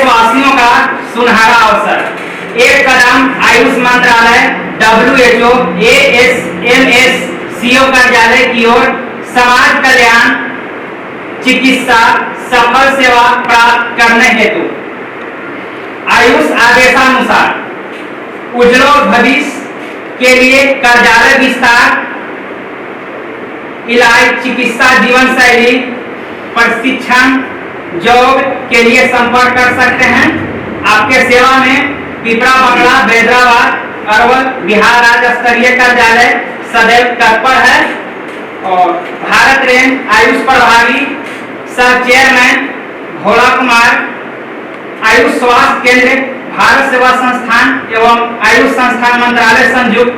देशवासियों का सुनहरा अवसर। एक कदम आयुष मंत्रालय, WHO, ASMS कार्यालय की ओर समाज कल्याण चिकित्सा सफल सेवा प्राप्त करने हेतु आयुष आदेशानुसार उज्ज्वल भविष्य के लिए कार्यालय विस्तार, इलाज, चिकित्सा, जीवन शैली प्रशिक्षण, जॉब के लिए संपर्क कर सकते हैं। आपके सेवा में पिपरा बंगला, हैदराबाद, अरवल, बिहार राज्य स्तरीय कार्यालय सदैव तत्पर है। और भारत रेंज आयुष प्रभारी सह चेयरमैन भोला कुमार, आयुष स्वास्थ्य केंद्र, भारत सेवा संस्थान एवं आयुष संस्थान मंत्रालय संयुक्त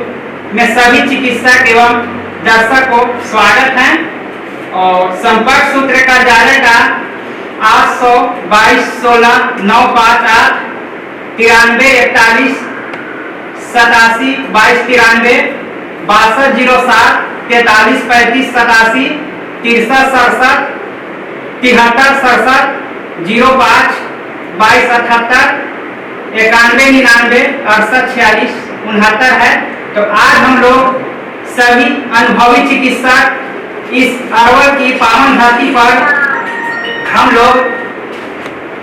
में सभी चिकित्सक एवं दर्शक को स्वागत है। और संपर्क सूत्र कार्यालय का 822 16 958 93 41 87 22 93 6207 43 35 87 63 67 73 67 05 22 78 91 99 68 46 69 है। तो आज हम लोग सभी अनुभवी चिकित्सक इस अरवल की पावन धरती पर हम लोग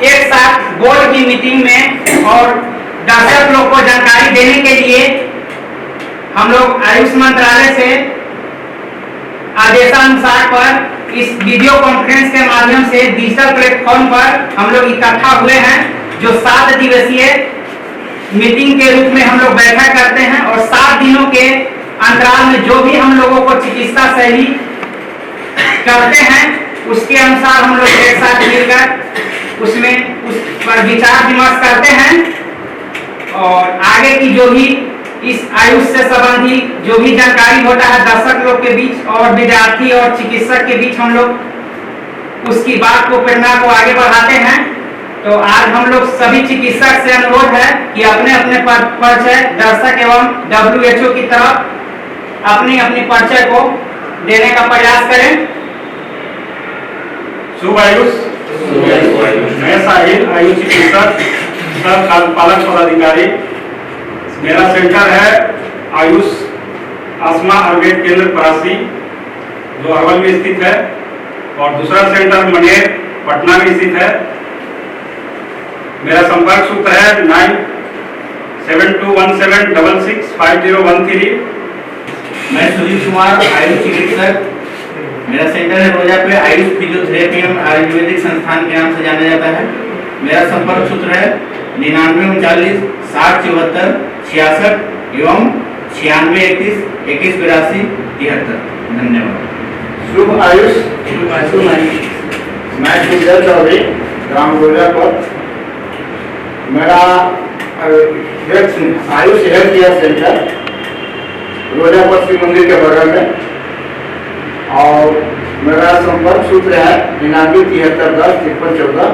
एक साथ बोर्ड की मीटिंग में और दर्शक लोग को जानकारी देने के लिए हम लोग आयुष मंत्रालय से आदेशानुसार पर इस वीडियो कॉन्फ्रेंस के माध्यम से डिजिटल प्लेटफॉर्म पर हम लोग इकट्ठा हुए हैं, जो 7 दिवसीय मीटिंग के रूप में हम लोग बैठक करते हैं। और 7 दिनों के अंतराल में जो भी हम लोगों को चिकित्सा शैली करते हैं उसके अनुसार हम लोग एक साथ मिलकर उसमें उस पर विचार विमर्श करते हैं। और आगे की जो भी इस आयुष से संबंधित जो भी जानकारी होता है दर्शक लोग के बीच और विद्यार्थी और चिकित्सक के बीच हम लोग उसकी बात को, प्रेरणा को आगे बढ़ाते हैं। तो आज हम लोग सभी चिकित्सक से अनुरोध है कि अपने अपने परिचय दर्शक एवं WHO की तरफ अपनी अपनी परिचय को देने का प्रयास करें। शुभ आयुष। मैं साहिल, आयुष चिकित्सक, सह कार्यपालक पदाधिकारी। मेरा सेंटर है आयुष आसमा आयुर्वेद केंद्र परासी, जो अरवल में स्थित है, और दूसरा सेंटर मनेर पटना में स्थित है। मेरा संपर्क सूत्र है 9721766513। मैं सुजीत कुमार, आयुष चिकित्सक। मेरा सेंटर है रोजा पे, आयुष फिजियोथेरेपी एवं आयुर्वेदिक संस्थान के नाम से जाना जाता है। मेरा संपर्क सूत्र है 9939 60 74 66 एवं 96 31 81 73। धन्यवाद। शुभ आयुष। मैं सुजय चौधरी, ग्राम रोजा पर। मेरा आयुष हेल्थ केयर सेंटर रोजा पर शिव मंदिर के बगल में। और मेरा संपर्क सूत्र है 99 73 10 53 14।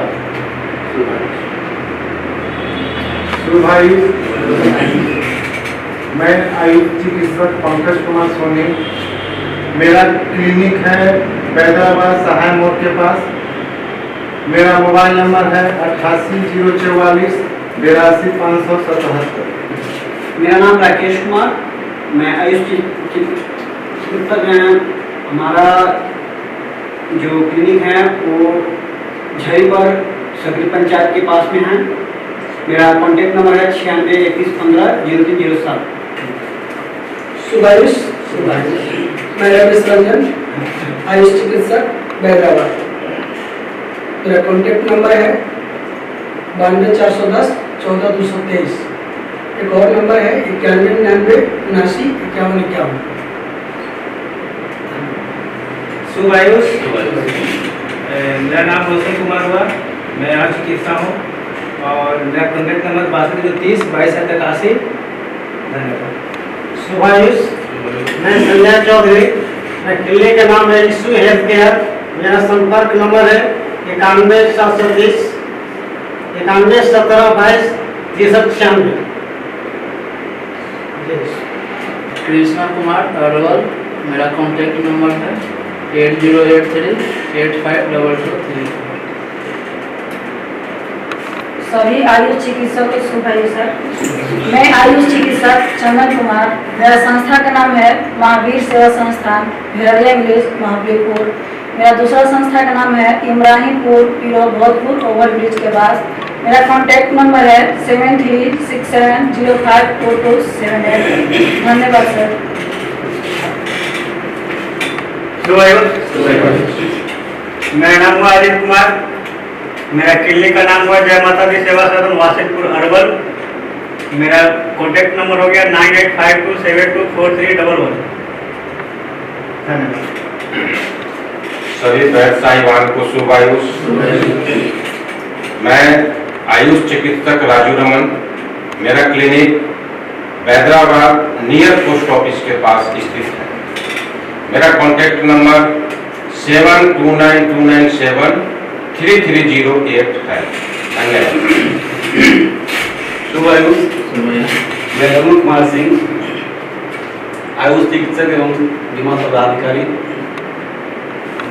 शुभ आयुष। मैं आयुष चिकित्सक पंकज कुमार सोनी। मेरा क्लिनिक है हैदराबाद सहाय मोड़ के पास। मेरा मोबाइल नंबर है 88 044 82 577। मेरा नाम राकेश कुमार, मैं आयुष चिकित्सक हैं। हमारा जो क्लिनिक है वो झरी पर सकरी पंचायत के पास में है। मेरा कॉन्टैक्ट नंबर है 96 31 15 0307। शुभ आयुष। मैं रमेश रंजन, आयुष चिकित्सक, हैदराबाद। मेरा कॉन्टैक्ट नंबर है 92 410 14 223। एक और नंबर है 91 99 79 51 51। शुभ आयुष। मेरा नाम रोशन कुमार हुआ, मैं यहाँ चिकित्सा हूँ और मेरा कॉन्टैक्ट नंबर 62 22 81। धन्यवाद। शुभ आयुष। मैं संजय चौधरी, मैं क्लिनिक का नाम है इशू हेल्थ केयर। मेरा संपर्क नंबर है 91 720 91 17 22 63 96। कृष्णा कुमार अरवल। मेरा कॉन्टैक्ट नंबर है 8083 852234। सभी आयुष चिकित्सक को शुभ आयु सर। मैं आयुष चिकित्सक चंदन कुमार, मेरा संस्था का नाम है महावीर सेवा संस्थान भेड़िया विलेज महाबलीपुर। मेरा दूसरा संस्था का नाम है इब्राहिमपुर पीरो भोजपुर ओवर ब्रिज के पास। मेरा कॉन्टैक्ट नंबर है 7367052278। धन्यवाद सर। मेरा नाम हुआ अजीत कुमार, मेरा क्लिनिक का नाम हुआ जय माता दी सेवा सदन वासिकपुर अरवल। मेरा कॉन्टैक्ट नंबर हो गया 9852724311। धन्यवाद। सभी व्यवसायीवान को शुभ आयुष। मैं आयुष चिकित्सक राजू रमन, मेरा clinic Hyderabad near post office के पास स्थित है। मेरा कॉन्टैक्ट नंबर 7292973308 है। धन्यवाद। शुभ आयुष। मैं अरुण कुमार सिंह, आयुष चिकित्सक एवं बीमा पदाधिकारी,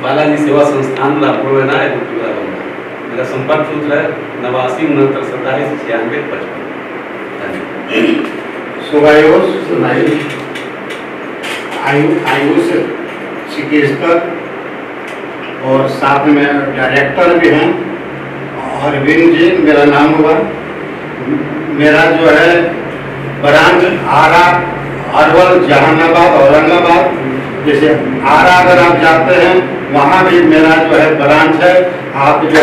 बालाजी सेवा संस्थान रामपुर में है। मेरा संपर्क सूत्र है 8969279655। शुभ आयुष। आयुष चिकित्सक और साथ में डायरेक्टर भी हैं। अरविंद जी मेरा नाम हुआ। मेरा जो है ब्रांच आरा, अरवल, जहानाबाद, औरंगाबाद। जैसे आरा अगर आप जाते हैं वहाँ भी मेरा जो है ब्रांच है। आप जो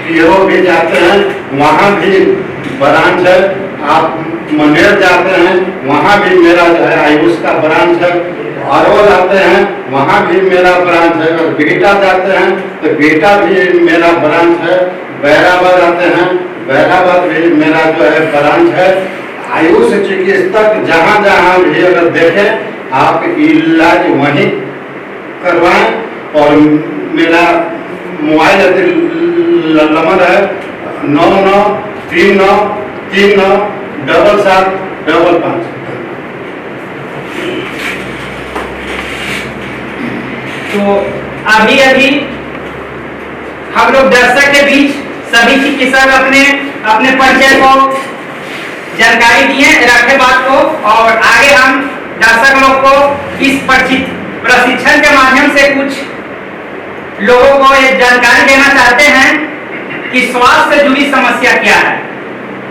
पीरो भी जाते हैं वहाँ भी ब्रांच है। आप मनेर जाते हैं वहाँ भी मेरा जो है आयुष का ब्रांच है। अरवल आते हैं वहाँ भी मेरा ब्रांच है। और बीटा जाते हैं तो बीटा भी मेरा ब्रांच है। बैराबाद आते हैं, बैराबाद भी मेरा जो है ब्रांच है। आयुष चिकित्सक जहाँ जहाँ भी अगर देखें आप इलाज वहीं करवाएं। और मेरा मोबाइल नंबर है 9939397755। तो अभी हम लोग दर्शक के बीच सभी चिकित्सक अपने अपने परिचय को जानकारी दिए रखे बात को, और आगे हम दर्शक लोग को इस प्रशिक्षण के माध्यम से कुछ लोगों को ये जानकारी देना चाहते हैं कि स्वास्थ्य से जुड़ी समस्या क्या है,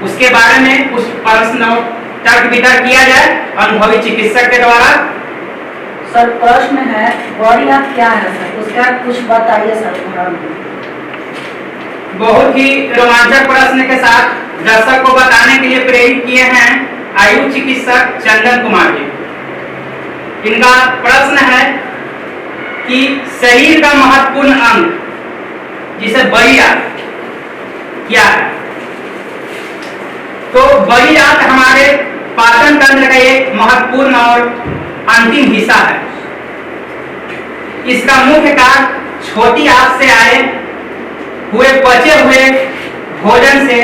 उसके बारे में कुछ प्रश्न तर्क वितर्क किया जाए अनुभवी चिकित्सक के द्वारा। सर प्रश्न है बॉडी हाथ क्या है सर, उसका कुछ बताइए सर। बहुत ही रोमांचक प्रश्न के साथ दर्शक को बताने के लिए प्रेरित किए हैं आयुष चिकित्सक चंदन कुमार जी। इनका प्रश्न है कि शरीर का महत्वपूर्ण अंग जिसे बड़ी आंत क्या है। तो बड़ी आंत हमारे पाचन तंत्र का एक महत्वपूर्ण और अंतिम हिस्सा है। इसका मुख्य कार्य छोटी आंत से आए हुए बचे हुए भोजन से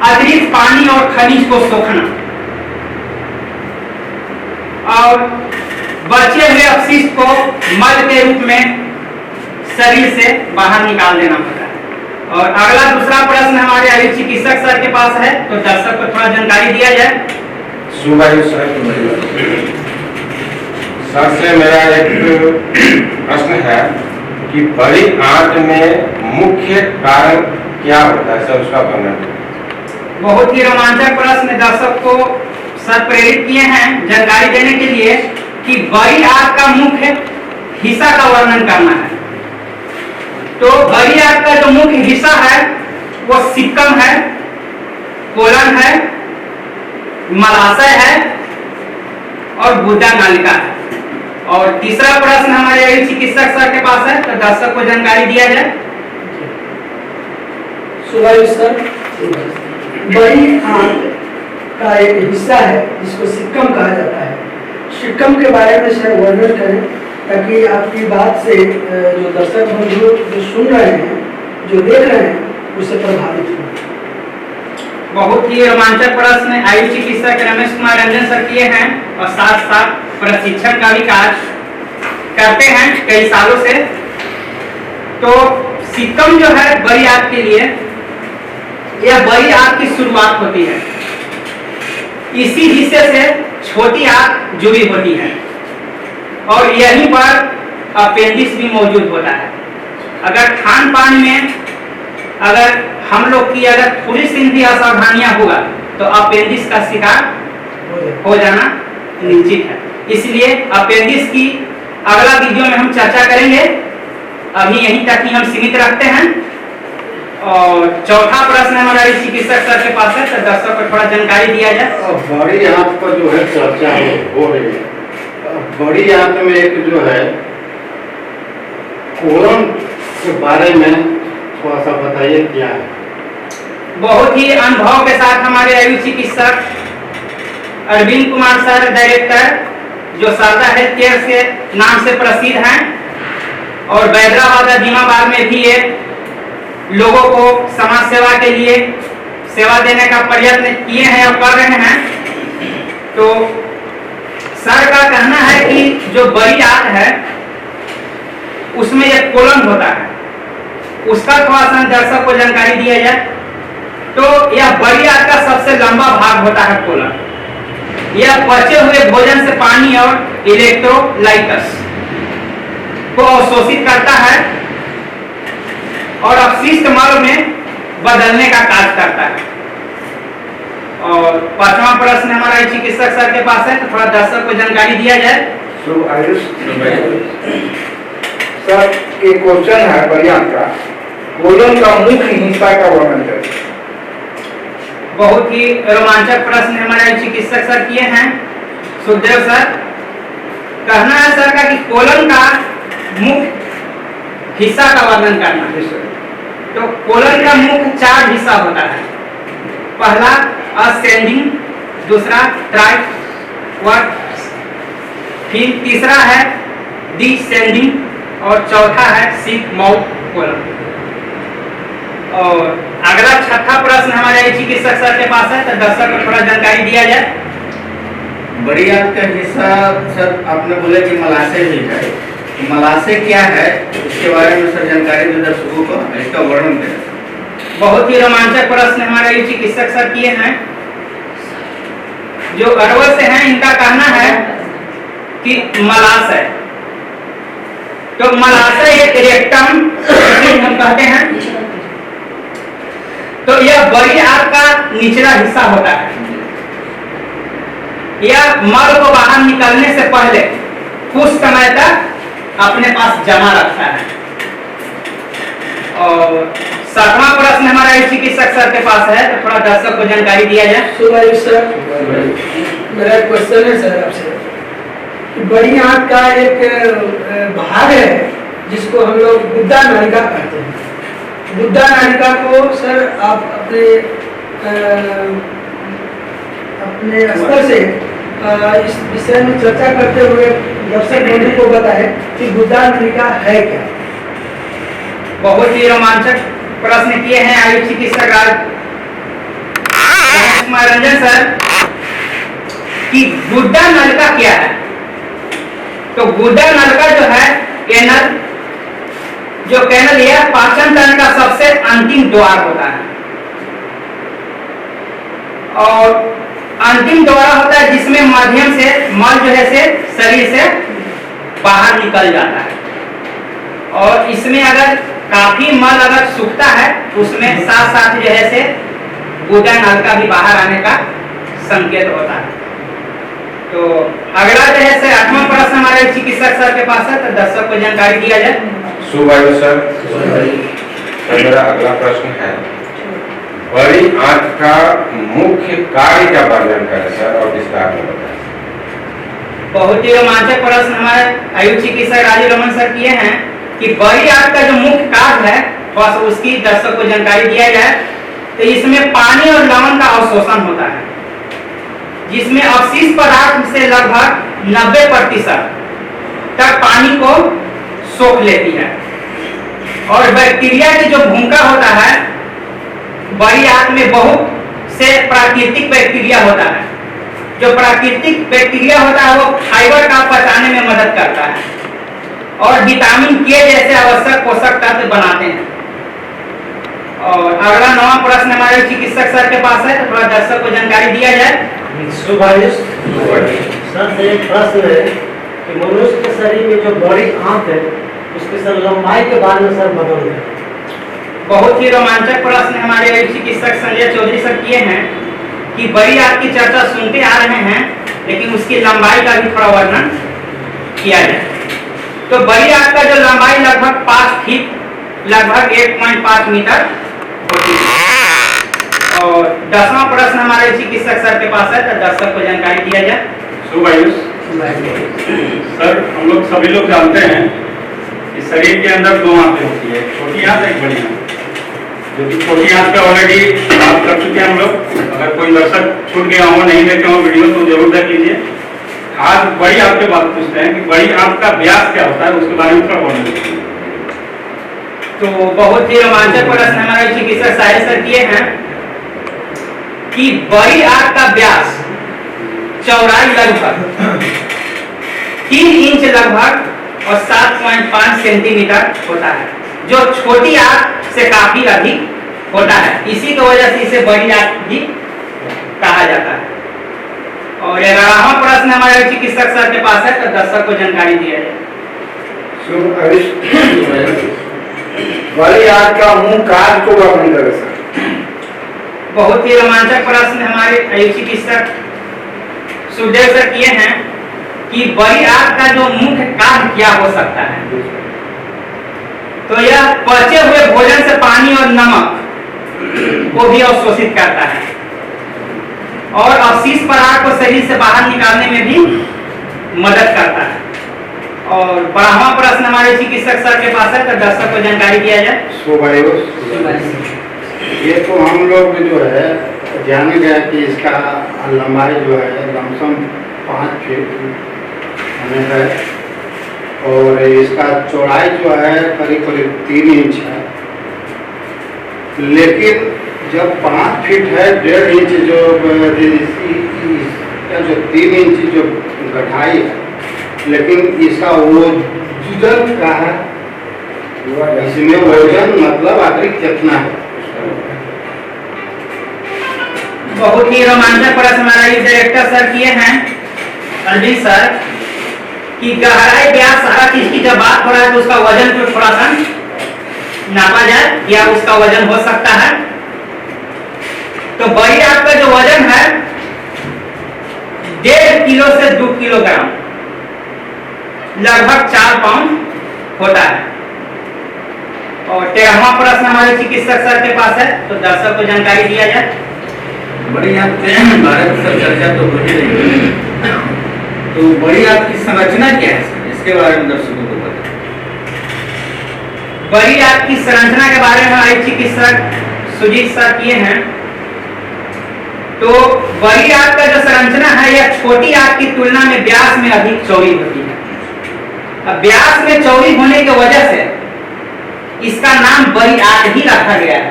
अतिरिक्त पानी और खनिज को सोखना और बचे हुए अपशिष्ट को मल के रूप में शरीर से बाहर निकाल देना पड़ता है। और अगला दूसरा प्रश्न हमारे आयुष चिकित्सक सर के पास है, तो दर्शक को थोड़ा जानकारी दिया जाए। शुभ आयुष सर से मेरा एक प्रश्न है कि बड़ी आंत में मुख्य कारण क्या होता है सर, उसका वर्णन। बहुत ही रोमांचक प्रश्न दर्शक को सर प्रेरित किए हैं जानकारी देने के लिए कि बड़ी आंत का मुख्य हिस्सा का वर्णन करना है। तो बड़ी आंत का जो मुख्य हिस्सा है वो सिक्कम है, कोलन है, मलाशय है और गुदा नालिका है। और तीसरा प्रश्न हमारे आयुष चिकित्सक सर के पास है, तो दर्शक को जानकारी दिया जाए। सुभाष सर, बड़ी आंत का एक हिस्सा है जिसको सिक्कम कहा जाता है। सिक्कम के बारे में सर वर्णन करें ताकि आपकी बात से जो दर्शक बंधु जो सुन रहे हैं, जो देख रहे हैं, उससे प्रभावित हो। बहुत ही रोमांचक प्रश्न आयुष चिकित्सक रमेश कुमार रंजन सर किए हैं और साथ साथ प्रशिक्षण का भी कार्य करते हैं कई सालों से। तो सिक्कम जो है बड़ी आंत के लिए यह बड़ी आंत की शुरुआत होती है। इसी हिस्से से छोटी आंत जुड़ी होती है और यहीं पर अपेंडिक्स भी मौजूद होता है। अगर खान पान में अगर हम लोग की अगर थोड़ी सी भी असावधानियां होगा तो अपेंडिक्स का शिकार हो जाना निश्चित है। इसलिए अपेंडिक्स की अगला वीडियो में हम चर्चा करेंगे। अभी यहीं तक ही हम सीमित रखते हैं। और चौथा प्रश्न हमारा चिकित्सक सर के पास है, तो दर्शकों को थोड़ा जानकारी दिया जाए। बड़ी आंत पर जो है चर्चा हो रही है। बड़ी आंत में एक जो है कोलन के बारे में थोड़ा सा बताइए क्या है। बहुत ही अनुभव के साथ हमारे आयुष चिकित्सक अरविंद कुमार सर, डायरेक्टर, जो शारदा हेल्थ केयर के नाम से प्रसिद्ध हैं और बैदराबाद अजीमाबाद में भी ये लोगों को समाज सेवा के लिए सेवा देने का प्रयत्न किए हैं और कर रहे हैं। तो सर का कहना है कि जो बड़ी आंत है उसमें एक कोलन होता है, उसका थोड़ा सा दर्शक को जानकारी दिया जाए। तो यह बड़ी आंत का सबसे लंबा भाग होता है कोलन। यह बचे हुए भोजन से पानी और इलेक्ट्रोलाइट्स को अवशोषित करता है और अपशिष्ट मल में बदलने का कार्य करता है। और पांचवा प्रश्न हमारा चिकित्सक सर के पास है, तो थोड़ा दर्शक को जानकारी दिया जाए। आयुष सर के क्वेश्चन है बड़ी आंत का, कोलन का मुख्य हिस्सा का वर्णन करें। बहुत ही रोमांचक प्रश्न हमारे चिकित्सक सर किए हैं, सुखदेव सर। कहना है सर का कि कोलन का मुख्य हिस्सा का वर्णन करना है। तो कोलन का मुख्य 4 हिस्सा होता है। पहला असेंडिंग, दूसरा ट्राइवर्स, फिर तीसरा है डिसेंडिंग और चौथा है सिक माउथ कोलन। और अगला छठा प्रश्न हमारे चिकित्सक सर के पास है, तो दर्शक को थोड़ा जानकारी दिया जाए। बड़ी आंत का हिस्सा सर आपने बोले कि मलाशय भी है, मलाशय क्या है इसके बारे में सर जानकारी दे दर्शकों को, इसका वर्णन करें। बहुत ही रोमांचक प्रश्न हमारे चिकित्सक सर किए हैं, जो अरवल से हैं। इनका कहना है कि मलाशय, तो मलाशय एक रेक्टम हम कहते हैं। तो यह बड़ी आंत का निचला हिस्सा होता है। यह मल को बाहर निकलने से पहले कुछ समय तक अपने पास जमा रखता है। और 7वां प्रश्न हमारा चिकित्सक सर के पास है, तो थोड़ा दर्शक को जानकारी दिया जाए। सुभाष सर, मेरा क्वेश्चन है सर आपसे, बड़ी आंत का एक भाग है जिसको हम लोग गुद्दा नालिका कहते हैं। गुद्दा नालिका को सर आप अपने स्तर से इस विषय में चर्चा करते हुए दर्शक बंधु को बताएं कि गुद्दा नालिका है क्या। बहुत ही रोमांचक प्रश्न किए हैं आयुष चिकित्सक कुमार रंजन सर कि गुद्दा नलिका क्या है। तो गुद्दा नलिका जो है कैनल, जो कैनल यह पाचन तंत्र का सबसे अंतिम द्वार होता है और अंतिम द्वार होता है जिसमें माध्यम से मल जो है से शरीर से बाहर निकल जाता है। और इसमें अगर काफी मल अगर सूखता है उसमें साथ साथ जो है से गुद्दा नलिका भी बाहर आने का संकेत होता है। तो अगला जो है से 8वां प्रश्न हमारे चिकित्सक सर के पास है, तो दर्शक को जानकारी दिया जाए। सुभाष सर, मेरा अगला प्रश्न है, बड़ी आंत का मुख्य कार्य का वर्णन करें सर और विस्तार में बताएं। बहुत ही रोमांचक प्रश्न हमारे आयुष चिकित्सक राजीव रमन सर किए हैं कि बड़ी आंत का जो मुख्य कार्य है बस उसकी दर्शक को जानकारी दिया जाए। तो इसमें पानी और लवण का अवशोषण होता है, जिसमें अवशिष्ट पदार्थ से लगभग 90% तक पानी को सोख लेती है। और बैक्टीरिया की जो भूमिका होता है, बड़ी आंत में बहुत से प्राकृतिक बैक्टीरिया होता है। जो प्राकृतिक बैक्टीरिया होता है वो फाइबर का पचाने में मदद करता है और विटामिन के जैसे आवश्यक पोषक तत्व बनाते हैं। और अगला 9वां प्रश्न हमारे चिकित्सक सर के पास है, तो थोड़ा दर्शक को जानकारी दिया जाए। शुभ आयुष। सर से एक प्रश्न है कि मनुष्य के शरीर में जो बड़ी आंत है उसके सर लंबाई के बारे में सर बदल गया। बहुत ही रोमांचक प्रश्न हमारे चिकित्सक संजय चौधरी सर किए हैं कि बड़ी आंत की चर्चा सुनते आ रहे हैं, लेकिन उसकी लंबाई का भी थोड़ा वर्णन किया जाए। तो बड़ी आंत का जो लंबाई लगभग 5 फीट लगभग 1.5 मीटर होती है। और 10वां प्रश्न हमारे चिकित्सक सर के पास है, तो दर्शक को जानकारी दिया जाए। शुभ आयुष। सर, हम लोग सभी लोग जानते हैं कि शरीर के अंदर 2 आंतें होती है, छोटी आंत एक बड़ी आंत। जो कि छोटी आंत पे ऑलरेडी बात कर चुके हैं हम लोग। अगर कोई दर्शक छूट गया हो, नहीं देखे हो वीडियो, तो जरूर देख लीजिए। आज बड़ी आंत पे बात पूछते हैं कि बड़ी आंत का व्यास क्या होता है, उसके बारे में थोड़ा वर्णन कीजिए। तो बहुत ही रोमांचक प्रश्न हमारे चिकित्सक साहिल सर किए हैं कि बड़ी आंत का व्यास चौड़ाई लगभग 3 इंच लगभग और 7.5 सेंटीमीटर होता है, जो छोटी आंत से काफी अधिक होता है। इसी की वजह से इसे बड़ी आंत भी कहा जाता है। और 11वां प्रश्न हमारे चिकित्सक सर के पास है, तो दर्शक को जानकारी दिया जाए। शुभ आयुष। बड़ी आंत का मुंह कार्य को वर्णन करें सर। बहुत ही रोमांचक प्रश्न हमारे आयुष चिकित्सक सुखदेव सर किए हैं कि बड़ी आंत का जो मुख्य कार्य क्या हो सकता है। तो यह पचे हुए भोजन से पानी और नमक को भी अवशोषित करता है और अवशिष्ट पदार्थ को शरीर से बाहर निकालने में भी मदद करता है। और 12वां प्रश्न हमारे चिकित्सक सर के पास है, तो दर्शक को जानकारी दिया जाए। शुभ आयुष। ये तो हम लोग जो है जाने गया कि इसका लंबाई जो है लमसम 5 फीट हमें है और इसका चौड़ाई जो है करीब करीब 3 इंच है। लेकिन जब 5 फीट है 1.5 इंच जो इसका जो 3 इंच जो गहराई है, लेकिन इसका वजन क्या है, इसमें वजन मतलब अतिरिक्त कितना है। बहुत ही रोमांचक प्रश्न हमारा डायरेक्टर सर किए हैं अरविंद सर कि गहराई व्यास सारा चीज की जब बात हो रहा है तो उसका वजन को थोड़ा सा नापा जाए, या उसका वजन हो सकता है। तो बड़ी आंत का जो वजन है 1.5 किलो से 2 किलोग्राम लगभग 4 पाउंड होता है। और 13वां प्रश्न हमारे चिकित्सक सर के पास है, तो दर्शक को जानकारी दिया जाए। बड़ी आंत के बारे में सब चर्चा तो हो ही रही है, तो बड़ी आंत की संरचना क्या है सर, इसके बारे में दर्शकों को बताएं। बड़ी आंत की संरचना के बारे में हमारे चिकित्सक सुजीत सर किए हैं। तो बड़ी आंत का जो संरचना है यह छोटी आंत की तुलना में व्यास में अधिक चौड़ी होती है। अब व्यास में चौड़ी होने की वजह से इसका नाम बड़ी आंत ही रखा गया है।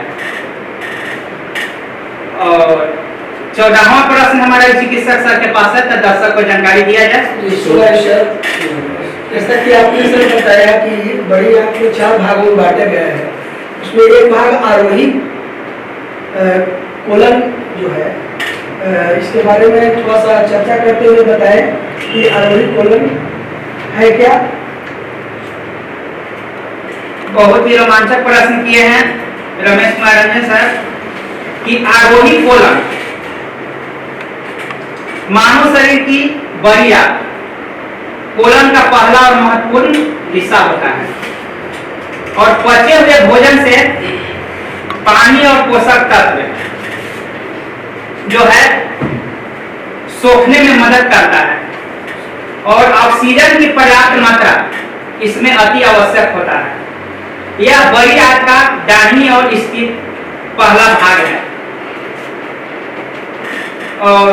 और 14वां प्रश्न हमारे चिकित्सक सर के पास है, तो दर्शक को जानकारी दिया जाए। जैसा कि आपने सर बताया कि बड़ी आंत को 4 भागों में बांटा गया है। उसमें एक भाग आरोही कोलन जो है, इसके बारे में थोड़ा सा चर्चा करते हुए बताएं कि आरोही कोलन है क्या। बहुत ही रोमांचक प्रश्न किए हैं रमेश कुमार रंजन सर कि आरोही कोलन मानव शरीर की बड़ी आंत कोलन का पहला और महत्वपूर्ण हिस्सा होता है और पचे हुए भोजन से पानी और पोषक तत्व जो है सोखने में मदद करता है और ऑक्सीजन की पर्याप्त मात्रा इसमें अति आवश्यक होता है। यह बड़ी आंत का दाहिनी ओर स्थित पहला भाग है और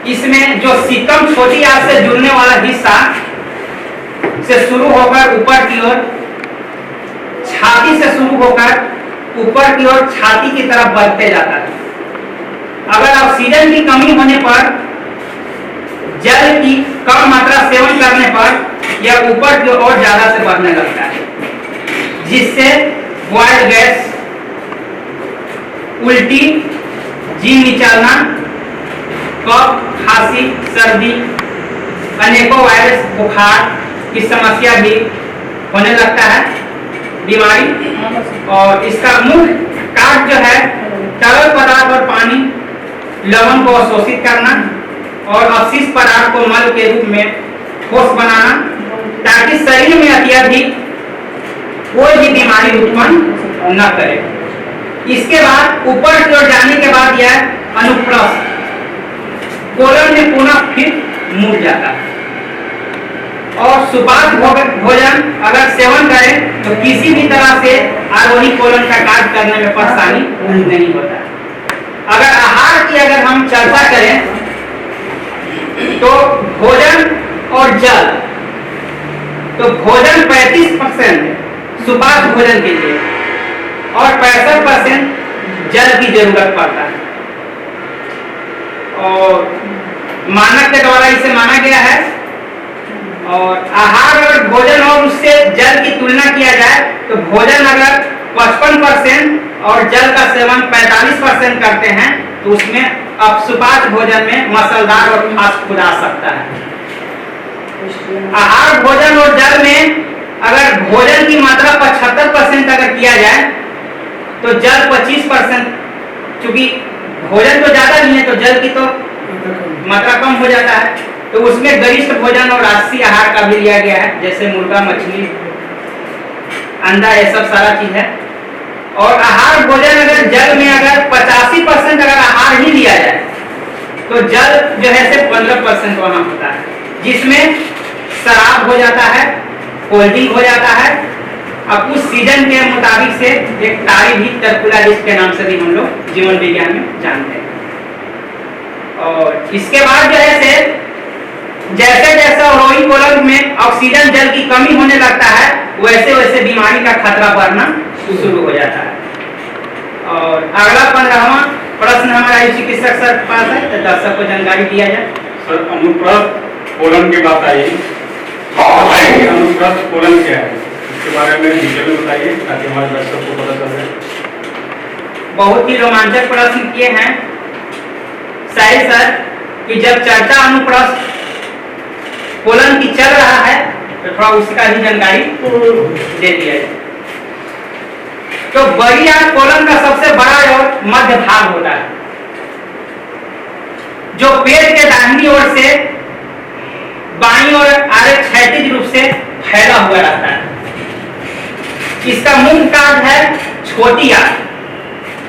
इसमें जो सिक्कम छोटी आंत से जुड़ने वाला हिस्सा से शुरू होकर ऊपर की ओर छाती से शुरू होकर ऊपर की ओर छाती की तरफ बढ़ते जाता है। अगर ऑक्सीजन की कमी होने पर जल की कम मात्रा सेवन करने पर यह ऊपर की ओर ज्यादा से बढ़ने लगता है, जिससे बॉयल्ड गैस, उल्टी, जी निचलना, कफ, खांसी, सर्दी, अनेकों वायरस, बुखार की समस्या भी होने लगता है बीमारी। और इसका मुख्य कारण जो है तरल पदार्थ और पानी लवण को अवशोषित करना और अपशिष्ट पदार्थ को मल के रूप में ठोस बनाना, ताकि शरीर में अत्यधिक कोई भी बीमारी उत्पन्न न करे। इसके बाद ऊपर की ओर जाने के बाद यह अनुप्रस्थ कोलन में पुनः फिर मुड़ जाता है। और सुपाच्य भोजन अगर सेवन करें तो किसी भी तरह से आरोही कोलन का कार्य करने में परेशानी नहीं होता है। अगर आहार की अगर हम चर्चा करें तो भोजन और जल, तो भोजन 35% है सुपाच्य भोजन के लिए और 65% जल की जरूरत पड़ता है। और मानक के द्वारा इसे माना गया है। और आहार और भोजन और उससे जल की तुलना किया जाए तो भोजन अगर 55% और जल का सेवन 45% करते हैं तो उसमें अब सुपाच्य भोजन में मसालेदार और फास्ट फूड आ सकता है। आहार भोजन और जल में अगर भोजन की मात्रा 75% अगर किया जाए तो जल 25%, चूंकि भोजन तो ज्यादा नहीं है तो जल की तो मात्रा कम हो जाता है, तो उसमें गरिष्ठ भोजन और राजसी आहार का भी लिया गया है, जैसे मुर्गा, मछली, अंडा, ये सब सारा चीज है। और आहार भोजन अगर जल में अगर 85% अगर आहार ही लिया जाए तो जल जो है सिर्फ 15% वहां होता है, जिसमें शराब हो जाता है, कोल्ड ड्रिंक हो जाता है। अब उस सीजन के मुताबिक से एक तारी भी टर्कुलारिस्ट के नाम से भी हम लोग जीवन विज्ञान में जानते हैं। और इसके बाद जो है से जैसे जैसे अवरोही कोलन में ऑक्सीजन जल की कमी होने लगता है वैसे वैसे बीमारी का खतरा बढ़ना शुरू हो जाता है। और अगला 15वां प्रश्न हमारा चिकित्सक सर के पास है, तो दर्शक को जानकारी दिया जाए। सर, अनुप्रस्थ कोलन की बात आई, अनुप्रस्थ कोलन क्या है इसके बारे में डिटेल में बताइए ताकि हमारे दर्शक को पता चल जाए। बहुत ही रोमांचक प्रश्न किए हैं शायद सर कि जब चर्चा अनुप्रस्थ कोलन की चल रहा है तो थोड़ा उसका ही जानकारी दे दिया जाए। तो बड़ी आंत कोलन का सबसे बड़ा और मध्य भाग होता है, जो पेट के दाहिनी ओर से बाईं ओर आगे क्षैतिज रूप से फैला हुआ रहता है। इसका मुख्य कार्य है छोटी आंत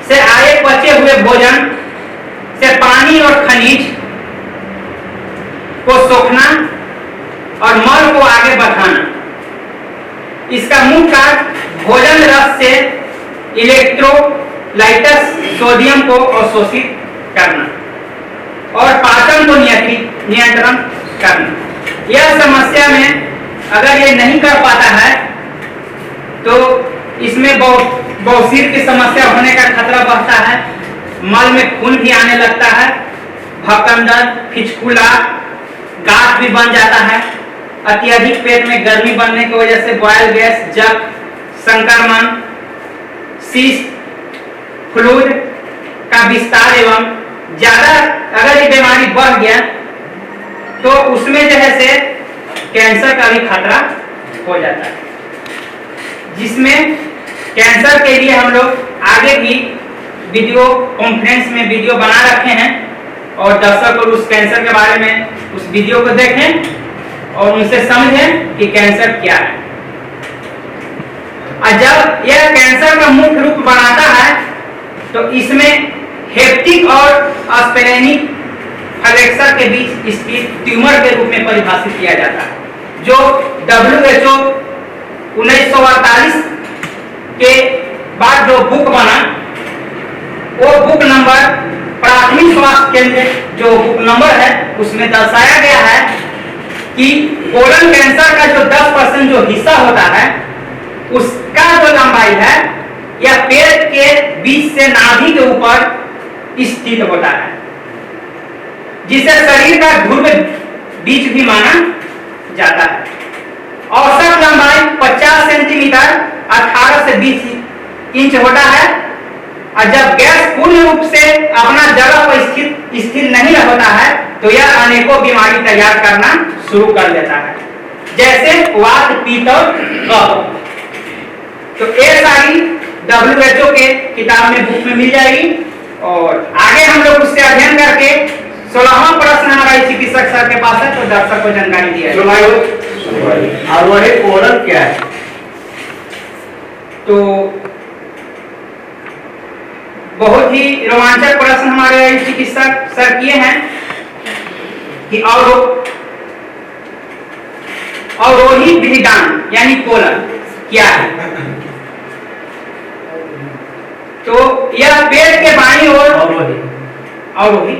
से आगे बचे हुए भोजन से पानी और खनिज को सोखना और मल को आगे बढ़ाना। इसका मुख्य कार्य भोजन रस से इलेक्ट्रोलाइटस सोडियम को अवशोषित करना और पाचन को नियंत्रण करना। यह समस्या में अगर ये नहीं कर पाता है तो इसमें बवासीर की समस्या होने का खतरा बढ़ता है, मल में खून भी आने लगता है, भक्कम दर्द, फिचकुला, गांठ भी बन जाता है। अत्यधिक पेट में गर्मी बनने की वजह से बॉयल गैस, जग, संक्रमण, सिस्ट, फ्लूइड का विस्तार एवं ज्यादा अगर ये बीमारी बढ़ गया तो उसमें जो है से कैंसर का भी खतरा हो जाता है, जिसमें कैंसर के लिए हम लोग आगे भी वीडियो कॉन्फ्रेंस में वीडियो बना रखे हैं और दर्शक को उस कैंसर के बारे में उस वीडियो को देखें और उनसे समझें कि कैंसर क्या है। और जब यह कैंसर का मुख्य रूप बनाता है तो इसमें हेप्टिक और स्प्लेनिक फ्लेक्सर के बीच इसकी ट्यूमर के रूप में परिभाषित किया जाता है, जो WHO 1948 के बाद जो बुक बना वो बुक नंबर प्राथमिक स्वास्थ्य केंद्र जो बुक नंबर है उसमें दर्शाया गया है कि कोलन कैंसर का जो 10% जो हिस्सा होता है उसका जो लंबाई है यह पेट के बीच से नाभि के ऊपर स्थित होता है, जिसे शरीर का ध्रुव बीज भी माना जाता है। औसत लंबाई 50 सेंटीमीटर 18 से 20 इंच होता है, और जब गैस पूर्ण रूप से अपना जगह पर स्थिर नहीं होता है तो यह अनेकों बीमारी तैयार करना शुरू कर देता है, जैसे वात, पित्त और कफ। तो ये सारी WHO के किताब में, बुक में मिल जाएगी। और आगे हम लोग उससे अध्ययन करके 16वां प्रश्न हमारा चिकित्सक सर के पास है, तो दर्शक को जानकारी दिया जाए। और वह कोलन क्या है? तो बहुत ही रोमांचक प्रश्न हमारे चिकित्सक सर किए हैं कि अवरोही बृहदान यानी कोलन क्या है। तो यह पेट के बाईं ओर अवरोही,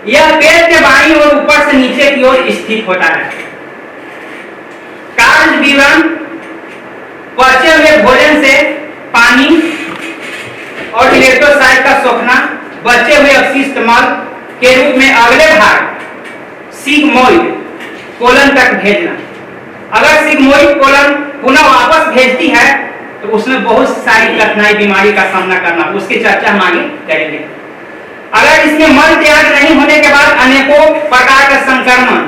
यह पेट के बाईं ओर ऊपर से नीचे की ओर स्थित होता है। कार्य विवरण: पचे हुए भोजन से पानी और इलेक्ट्रोसाइट का सोखना बचे हुए अपशिष्ट मल के रूप में अगले भाग सिग्मोइड कोलन तक भेजना। अगर सिग्मोइड कोलन पुनः वापस भेजती है तो उसमें बहुत सारी कठिनाई, बीमारी का सामना करना, उसकी चर्चा हम आगे करेंगे। अगर इसमें मल त्याग नहीं होने के बाद अनेकों प्रकार का संक्रमण,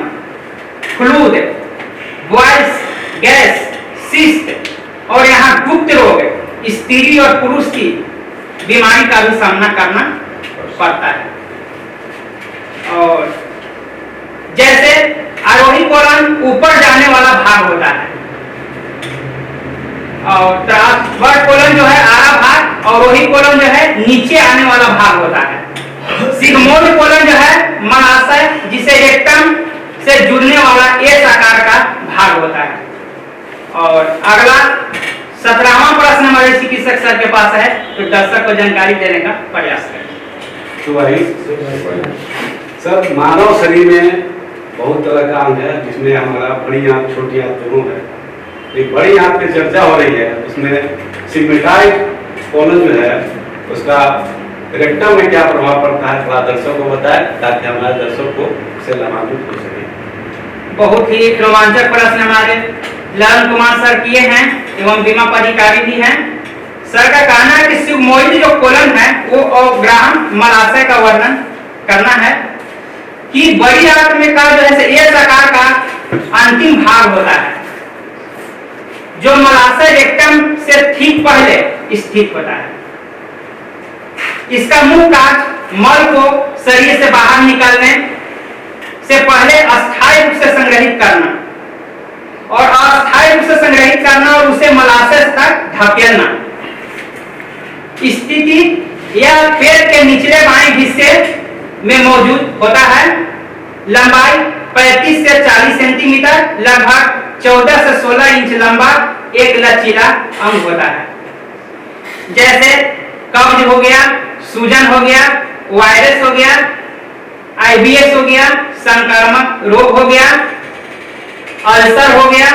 फ्लूड, बॉयल्स, गैस, सिस्ट और यहाँ गुप्त रोग, स्त्री और पुरुष की बीमारी का भी सामना करना पड़ता है। और जैसे आरोही कोलन ऊपर जाने वाला भाग होता है और ट्रांसवर्स कोलन जो है आरा भाग, और अवरोही कोलन जो है नीचे आने वाला भाग होता है। सिग्मोइड कोलन जो है मलाशय, जिसे रेक्टम से जुड़ने वाला एस आकार का भाग होता है। और अगला 17वां प्रश्न हमारे चिकित्सक सर के पास है, तो दर्शक को जानकारी देने का प्रयास करें। सर, मानव शरीर में बहुत तरह का अंग है, जिसमें हमारा बड़ी आंत, छोटी आंत दोनों है। एक बड़ी आंत की चर्चा हो रही है, उसमें सिग्मेटाइड कोलन जो है उसका रेक्टम में क्या प्रभाव पड़ता है, थोड़ा दर्शकों को बताएं ताकि हमारे दर्शक को इससे लाभान्वित हो सके। बहुत ही रोमांचक प्रश्न हमारे ललन कुमार सर किए हैं एवं बीमा पदाधिकारी भी हैं। सर का कहना है कि सिग्मोइड जो कोलन है वो अग्राहम मलाशय का वर्णन करना है कि बड़ी आंत में का जो है एस आकार का अंतिम भाग होता है, जो मलाशय रेक्टम से ठीक पहले स्थित होता है। इसका मुख्य कार्य मल को शरीर से बाहर निकालने से पहले अस्थायी रूप से संग्रहित करना और अस्थायी रूप से संग्रहित करना और उसे मलाशय तक धकेलना। स्थिति यह पेट के निचले बाएं हिस्से में मौजूद होता है। लंबाई 35 से 40 सेंटीमीटर, लगभग 14 से 16 इंच लंबा एक लचीला अंग होता है। जैसे कब्ज हो गया, सूजन हो गया, वायरस हो गया, IBS हो गया, संक्रामक रोग हो गया, अल्सर हो गया,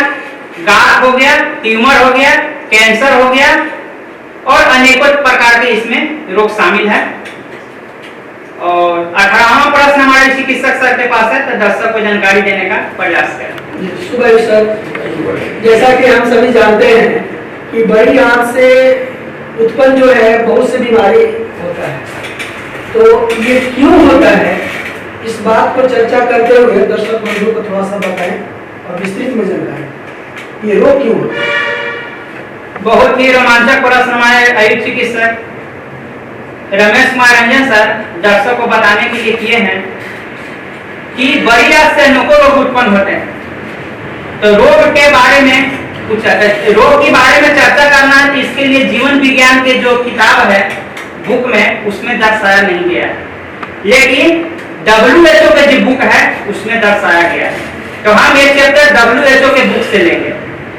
गांठ हो गया, ट्यूमर हो गया, कैंसर हो गया और अनेकों प्रकार के इसमें रोग शामिल है। और 18वां प्रश्न हमारे चिकित्सक सर के पास है, तो दर्शक को जानकारी देने का प्रयास करें। सुबह सर, जैसा कि हम सभी जानते हैं कि बड़ी आंत से उत्पन्न जो है बहुत सी बीमारी होता है, तो ये क्यों होता है, इस बात को चर्चा करते हुए दर्शक बंधुओं को थोड़ा सा बताएं और विस्तृत में जानकारी, ये रोग क्यों होता है। बहुत ही रोमांचक प्रश्न हमारे आयुष चिकित्सक रमेश कुमार रंजन सर दर्शकों को बताने के लिए किए हैं कि बड़ी आंत से अनेकों रोग उत्पन्न होते हैं। तो रोग के बारे में कुछ रोग के बारे में चर्चा करना है, तो इसके लिए जीवन विज्ञान के जो किताब है बुक में, उसमें दर्शाया नहीं गया है, लेकिन WHO के जो बुक है उसमें दर्शाया गया है। तो हम ये चैप्टर WHO के बुक से लेंगे।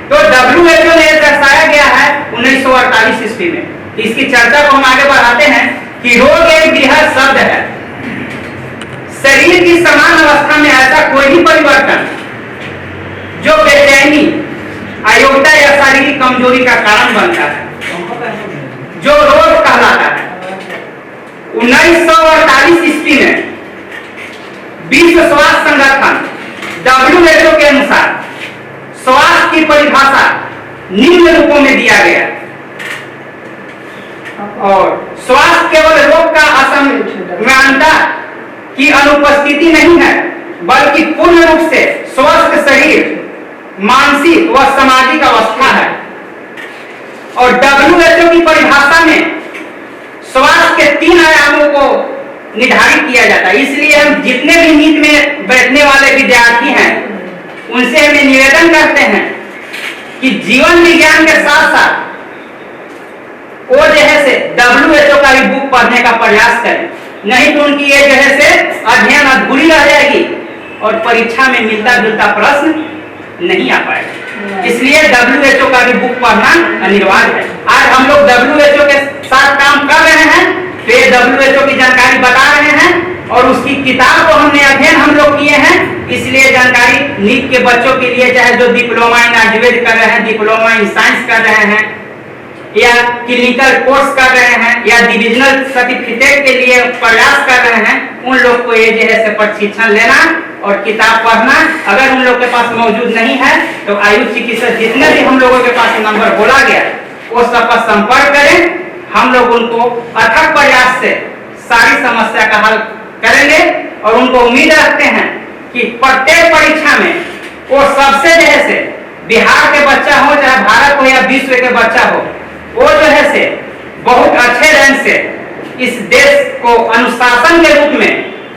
तो WHO ने दर्शाया गया है 1948 ईस्वी में। इसकी चर्चा को हम आगे बढ़ाते हैं कि रोग एक बृहद शब्द है। शरीर की समान अवस्था में ऐसा कोई भी परिवर्तन जो बेचैनी, अयोग्यता या शारीरिक कमजोरी का कारण बनता है, जो रोग कहलाता है। 1948 ईस्वी में विश्व स्वास्थ्य संगठन WHO के अनुसार स्वास्थ्य की परिभाषा निम्न रूपों में दिया गया। और स्वास्थ्य केवल रोग का असमानता की अनुपस्थिति नहीं है, बल्कि पूर्ण रूप से स्वस्थ शरीर, मानसिक व सामाजिक अवस्था है। और WHO की परिभाषा में स्वास्थ्य के 3 आयामों को निर्धारित किया जाता है। इसलिए हम जितने भी नीट में बैठने वाले विद्यार्थी हैं उनसे हमें निवेदन करते हैं कि जीवन विज्ञान के साथ साथ वो जो है से WHO का भी बुक पढ़ने का प्रयास करें, नहीं तो उनकी ये जो है से अध्ययन अधूरी रह जाएगी और परीक्षा में मिलता जुलता प्रश्न नहीं आ पाएगा। इसलिए WHO का भी बुक पढ़ना अनिवार्य है। आज हम लोग WHO के साथ काम कर रहे हैं तो ये WHO की जानकारी बता रहे हैं और उसकी किताब को हमने अध्ययन हम लोग किए हैं। इसलिए जानकारी नीट के बच्चों के लिए, चाहे जो डिप्लोमा इन आयुर्वेद कर रहे हैं, डिप्लोमा इन साइंस कर रहे हैं, या क्लिनिकल कोर्स कर रहे हैं, या डिविजनल सर्टिफिकेट के लिए प्रयास कर रहे हैं, उन लोग को ये जो है से प्रशिक्षण लेना और किताब पढ़ना अगर उन लोग के पास मौजूद नहीं है तो आयुष चिकित्सक जितने भी हम लोगों के पास नंबर बोला गया वो सब का संपर्क करें। हम लोग उनको अथक प्रयास से सारी समस्या का हल करेंगे और उनको उम्मीद रखते हैं कि प्रत्येक परीक्षा में वो सबसे जो है से बिहार के बच्चा हो, चाहे भारत हो या विश्व के बच्चा हो, वो जो है से बहुत अच्छे रैंक से इस देश को अनुशासन के रूप में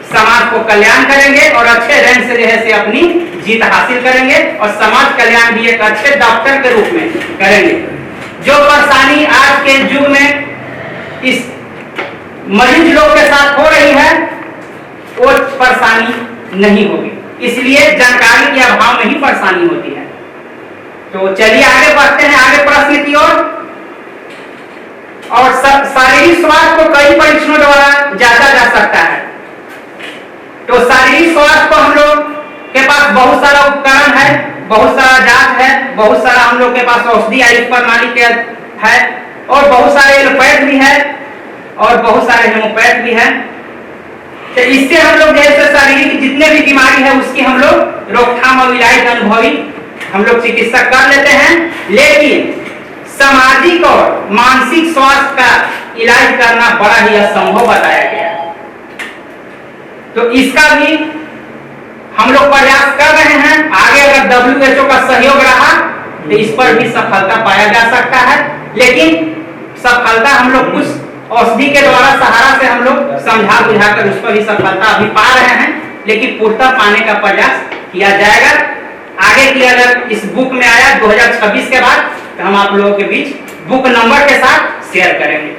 समाज को कल्याण करेंगे और अच्छे रैंक से जो है से अपनी जीत हासिल करेंगे और समाज कल्याण भी एक अच्छे डॉक्टर के रूप में करेंगे। जो परेशानी आज के युग में इस मरीज लोग के साथ हो रही है वो परेशानी नहीं होगी, इसलिए जानकारी के अभाव में ही परेशानी होती है। तो चलिए आगे बढ़ते हैं आगे प्रश्न की ओर। और शारीरिक स्वास्थ्य को कई परीक्षणों द्वारा जांचा जा सकता है। तो शारीरिक स्वास्थ्य को हम लोग के पास बहुत सारा उपकरण है, बहुत सारा जांच है, बहुत सारा हम लोग के पास औषधि आयुष प्रणाली के है और बहुत सारे एलोपैथ भी है और बहुत सारे होम्योपैथ भी है। तो इससे हम लोग जैसे शारीरिक जितने भी बीमारी है उसकी हम लोग रोकथाम और इलाज अनुभवी हम लोग चिकित्सक कर लेते हैं, लेकिन सामाजिक और मानसिक स्वास्थ्य का इलाज करना बड़ा ही असंभव बताया गया। तो इसका भी हम लोग प्रयास कर रहे हैं। आगे अगर WHO का सहयोग रहा तो इस पर भी सफलता पाया जा सकता है, लेकिन सफलता हम लोग कुछ औषधि के द्वारा सहारा से हम लोग समझा बुझाकर उस पर भी सफलता अभी पा रहे हैं, लेकिन पूर्णतः पाने का प्रयास किया जाएगा। आगे की अगर इस बुक में आया 2026 के बाद तो हम आप लोगों के बीच बुक नंबर के साथ शेयर करेंगे।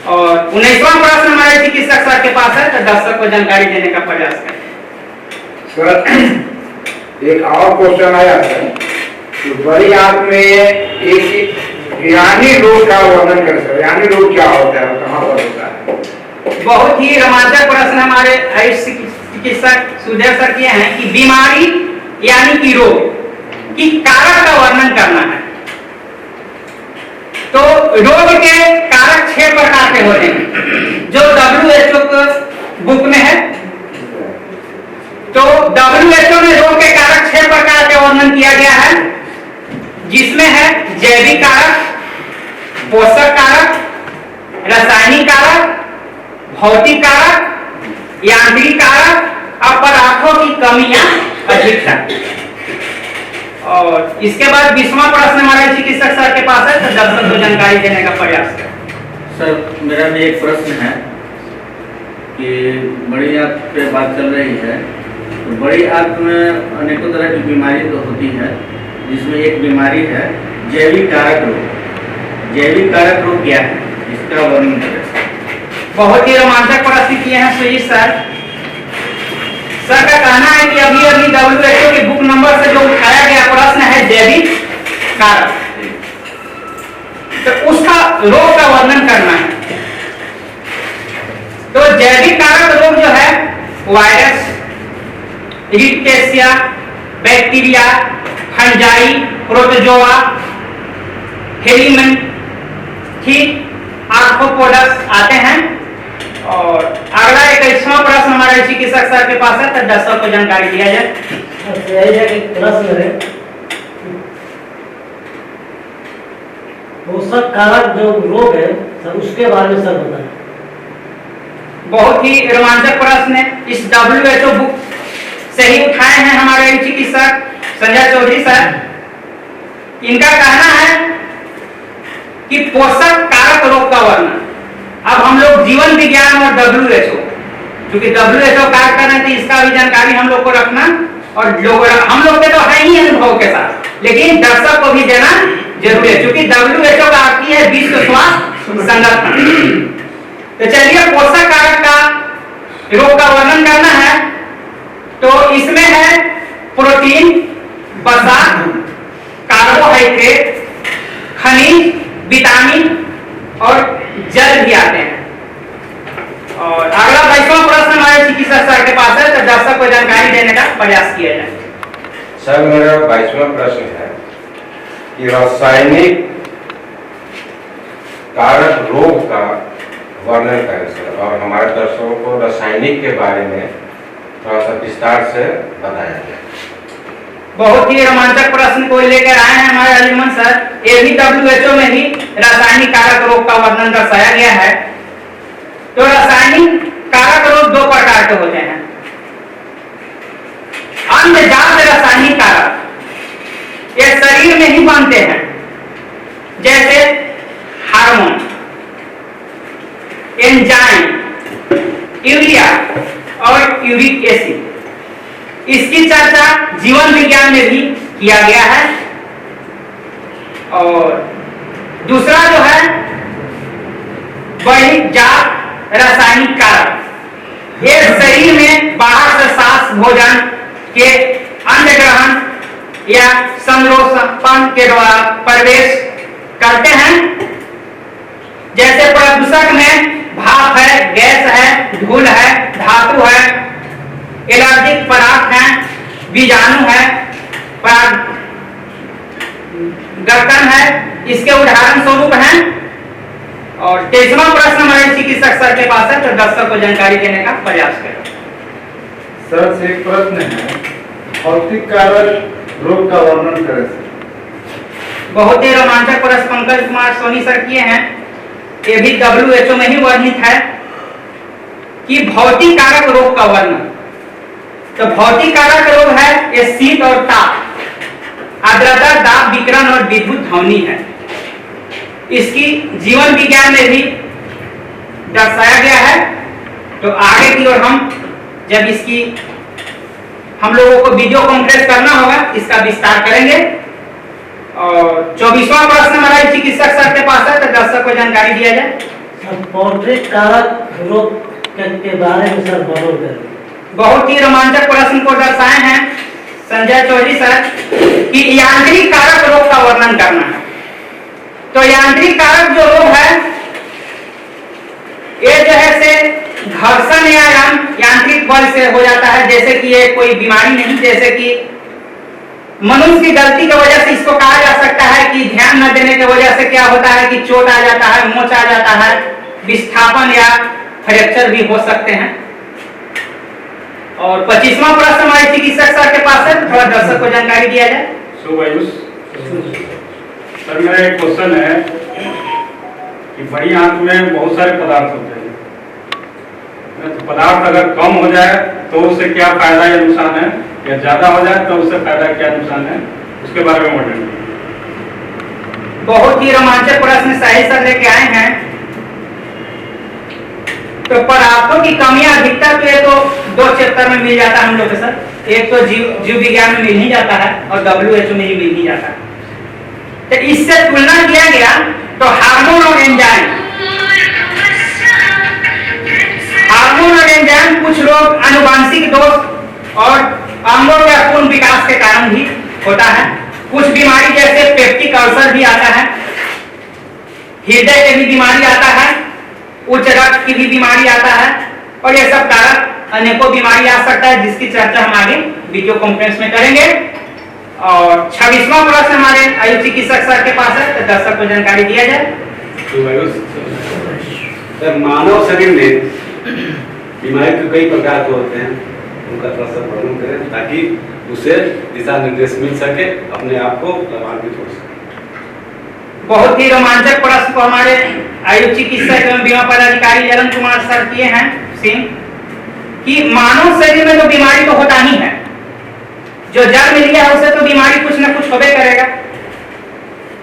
और 19वां प्रश्न हमारे चिकित्सक सर के पास है, तो दर्शक को जानकारी देने का प्रयास करें। सर एक और क्वेश्चन आया है तो बड़ी आंत में एक यानी रोग का वर्णन करें सर। यानी रोग क्या होता है, कहाँ पर होता है? बहुत ही रोमांचक प्रश्न हमारे आयुष चिकित्सक सुधीर सर किए हैं कि बीमारी यानी कि रोग की कारक का वर्णन करना है। तो रोग के कारक 6 प्रकार के होते हैं जो WHO के बुक में है। तो WHO में रोग के कारक 6 प्रकार के वर्णन किया गया है, जिसमें है जैविक कारक, पोषक कारक, रासायनिक कारक, भौतिक कारक, यांत्रिक कारक और पदार्थों की कमी या अधिकता। और इसके बाद 20वां प्रश्न हमारे चिकित्सक सर के पास है, तो दर्शक को जानकारी देने का प्रयास करें। सर मेरा भी एक प्रश्न है कि बड़ी आंत पे बात चल रही है, तो बड़ी आंत में अनेकों तरह की बीमारी तो होती है, जिसमें एक बीमारी है जैविक कारक रोग। जैविक कारक रोग क्या है, इसका वर्णन करें। बहुत ही रोमांचक प्रश्न किए हैं सुजीत सर। सर का कहना है कि अभी WHO के बुक नंबर से जो उठाया गया प्रश्न है जैविक कारक, तो उसका रोग का वर्णन करना है। तो जैविक कारक रोग जो है virus, rickettsia, bacteria, fungi, protozoa, helminthes, arthropods आते हैं। और अगला 21वां प्रश्न हमारे चिकित्सक सर के पास है, तो दर्शक को जानकारी दिया जाए। एक प्रश्न है, पोषक कारक जो रोग है सर उसके बारे में सर बताएं। बहुत ही रोमांचक प्रश्न है। इस WHO बुक से ही उठाए हैं हमारे चिकित्सक संजय चौधरी सर। इनका कहना है कि पोषक कारक रोग का वर्णन। अब हम लोग जीवन विज्ञान और WHO, क्योंकि WHO कार्य कर रहे थे, इसका भी जानकारी हम लोग को रखना और लोग हम लोग के तो है ही अनुभव के साथ, लेकिन दर्शक को भी देना जरूरी है, क्योंकि WHO का अर्थ है विश्व स्वास्थ्य संगठन। तो चलिए पोषक कारक का रोग का वर्णन करना है। तो इसमें है प्रोटीन, वसा, कार्बोहाइड्रेट, खनिज, विटामिन और जल भी आते हैं। और अगला 22वां प्रश्न हमारे चिकित्सक सर के पास है, तो दर्शक को जानकारी देने का प्रयास किया जाए। सर मेरा 22वां प्रश्न है कि रासायनिक कारक रोग का वर्णन करें सर, और हमारे दर्शकों को रासायनिक के बारे में थोड़ा सा विस्तार से बताया जाए। बहुत ही रोमांचक प्रश्न को लेकर आए हैं हमारे अलीमन सर। ये भी WHO में ही रासायनिक कारक रोग का वर्णन दर्शाया गया है। तो रासायनिक कारक रोग दो प्रकार के होते हैं। अंडजात रासायनिक कारक ये शरीर में ही बनते हैं, जैसे हार्मोन, एंजाइम, यूरिया और यूरिक एसिड। इसकी चर्चा जीवन विज्ञान में भी किया गया है। और दूसरा जो है वही जात रासायनिक कारक, ये शरीर में बाहर से सांस, भोजन के अन्न ग्रहण या संरोपण के द्वारा प्रवेश करते हैं। जैसे प्रदूषक में भाप है, गैस है, धूल है, धातु है, एलर्जिक पदार्थ है, बीजाणु है, गर्दन है, इसके उदाहरण स्वरूप हैं। और 23वां प्रश्न हमारे चिकित्सक सर के पास है, तो दर्शक को जानकारी देने का प्रयास करें। सर से एक प्रश्न है, भौतिक कारक रोग का वर्णन करें सर। बहुत ही रोमांचक प्रश्न पंकज कुमार सोनी सर किए हैं। ये भी WHO में ही वर्णित है कि भौतिक कारक रोग का वर्णन। तो भौतिक कारक रोग है ये शीत और ताप, आर्द्रता, दाब, विकिरण और विद्युत ध्वनि है। इसकी जीवन विज्ञान में भी दर्शाया गया है। तो आगे की ओर हम जब इसकी हम लोगों को वीडियो कॉन्फ्रेंस करना होगा, इसका विस्तार करेंगे। और 24वां प्रश्न हमारे चिकित्सक सर के पास है, तो दर्शक को जानकारी दिया जाए। पौष्टिक कारक रोग के बारे में सर वर्णन करें। बहुत ही रोमांचक प्रश्न को दर्शाए हैं संजय चौधरी सर कि यांत्रिक कारक रोग का वर्णन करना है। तो यांत्रिक कारक जो रोग है ये जो है से घर्षण या यांत्रिक बल से हो जाता है। जैसे कि ये कोई बीमारी नहीं, जैसे कि मनुष्य की गलती की वजह से इसको कहा जा सकता है कि ध्यान न देने की वजह से क्या होता है कि चोट आ जाता है, मोच आ जाता है, विस्थापन या फ्रैक्चर भी हो सकते हैं। और 25वां प्रश्न हमारे चिकित्सक सर के पास है, तो थोड़ा दर्शक को जानकारी दिया जाए। शुभ आयुष सर, मेरा एक क्वेश्चन है कि बड़ी आंत में बहुत सारे पदार्थ होते हैं, तो पदार्थ अगर कम हो जाए तो उससे क्या फायदा या नुकसान है, या ज्यादा हो जाए तो उससे फायदा क्या नुकसान है, उसके बारे में वर्णन। बहुत ही रोमांचक प्रश्न सही सर लेके आए हैं। तो पदार्थों की कमियां अधिकतर तो ये तो दो चैप्टर में मिल जाता है हम लोग के सर। एक तो जीव विज्ञान में मिल ही जाता है और WHO में ही मिल ही जाता है। तो इससे तुलना किया गया तो हार्मोन और एंजाइम, हार्मोन और एंजाइम कुछ लोग आनुवांशिक दोष और अंगों के अपूर्ण विकास के कारण भी होता है। कुछ बीमारी जैसे पेप्टिक अल्सर भी आता है, हृदय की भी बीमारी आता है, उच्च रक्त की भी बीमारी आता है, और ये सब कारक अनेकों बीमारी आ सकता है, जिसकी चर्चा हम आगे वीडियो कॉन्फ्रेंस में करेंगे। और 26वां प्रश्न हमारे आयुष चिकित्सक सर के पास है, तो दर्शक को जानकारी दिया जाए। सर, मानव शरीर में बीमारी के कई प्रकार के होते हैं, उनका थोड़ा सा वर्णन करें ताकि उसे दिशा निर्देश मिल सके, अपने आप को लाभान्वित हो सके। बहुत ही रोमांचक प्रश्न को हमारे आयुष चिकित्सक एवं बीमा पदाधिकारी जलन कुमार सर किए हैं सिंह कि मानव शरीर में तो बीमारी तो होता ही है, जो जन्म लिया है उसे तो बीमारी कुछ न कुछ होबे करेगा।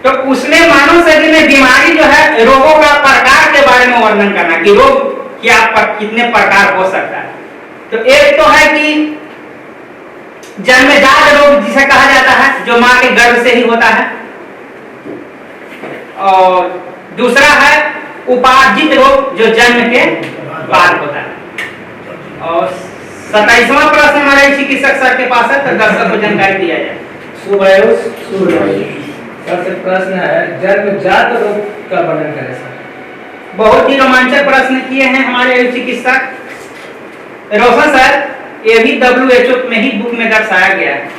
तो उसमें मानव शरीर में बीमारी जो है रोगों का प्रकार के बारे में वर्णन करना कि रोग क्या कितने प्रकार हो सकता है। तो एक तो है कि जन्मजात रोग जिसे कहा जाता है, जो मां के गर्भ से ही होता है, और दूसरा है उपार्जित रोग जो जन्म के बाद होता है। और 27वां प्रश्न हमारे चिकित्सक सर के पास है, तो दर्शक को जानकारी दिया जाए। शुभ आयुष। सबसे प्रश्न है जन्मजात रोग का वर्णन करें सर। बहुत ही रोमांचक प्रश्न किए हैं हमारे आयुष चिकित्सक रोशन सर। ये भी WHO में ही बुक में दर्शाया गया है,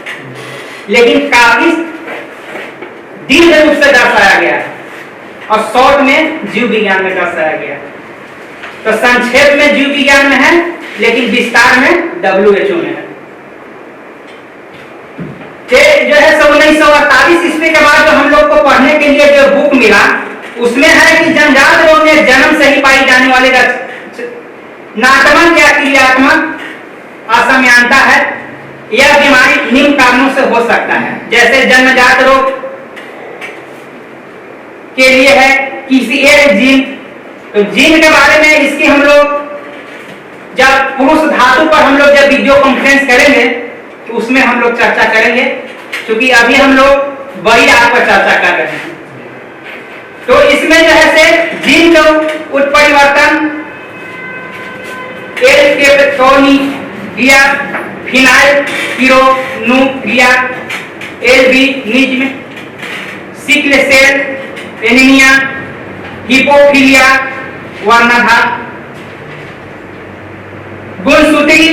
लेकिन काफी दीर्घ रूप से दर्शाया गया है और शॉर्ट में जीव विज्ञान में दर्शाया गया है। तो संक्षेप में जीव विज्ञान में है, लेकिन विस्तार में WHO में है। जो है 1948 ईस्वी के बाद जो हम लोग को पढ़ने के लिए जो बुक मिला, उसमें है कि जन्मजात रोग में जन्म से ही पाई जाने वाले नाटमन या क्रियात्मक असमयांता है। यह बीमारी निम्न कारणों से हो सकता है, जैसे जन्मजात रोग के लिए है किसी एक जीन। तो जीन के बारे में इसकी हम लोग जब पुरुष धातु पर हम लोग जब वीडियो कॉन्फ्रेंस करेंगे तो उसमें हम लोग चर्चा करेंगे, क्योंकि अभी हम लोग बड़ी आग पर चर्चा कर रहे हैं। तो इसमें जो है से जीन का उत्परिवर्तन alkaptonuria, phenylketonuria, albinism, sickle cell anaemia, haemophilia, वर्णाधार, गुणसूत्री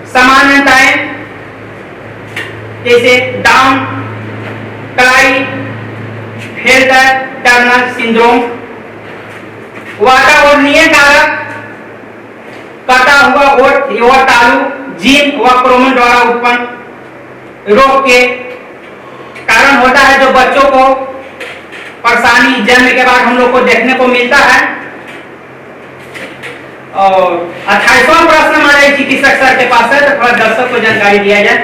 समानताएं जैसे डाउन क्लाइफेल्टर टर्नर सिंड्रोम, वातावरणीय कारक, कटा हुआ ओट व तालु, जीन व क्रोमोसोम द्वारा उत्पन्न रोग के कारण होता है, जो बच्चों को परेशानी जन्म के बाद हम लोग को देखने को मिलता है। और 28वां प्रश्न हमारे चिकित्सक सर के पास है, तो थोड़ा दर्शक को जानकारी दिया जाए।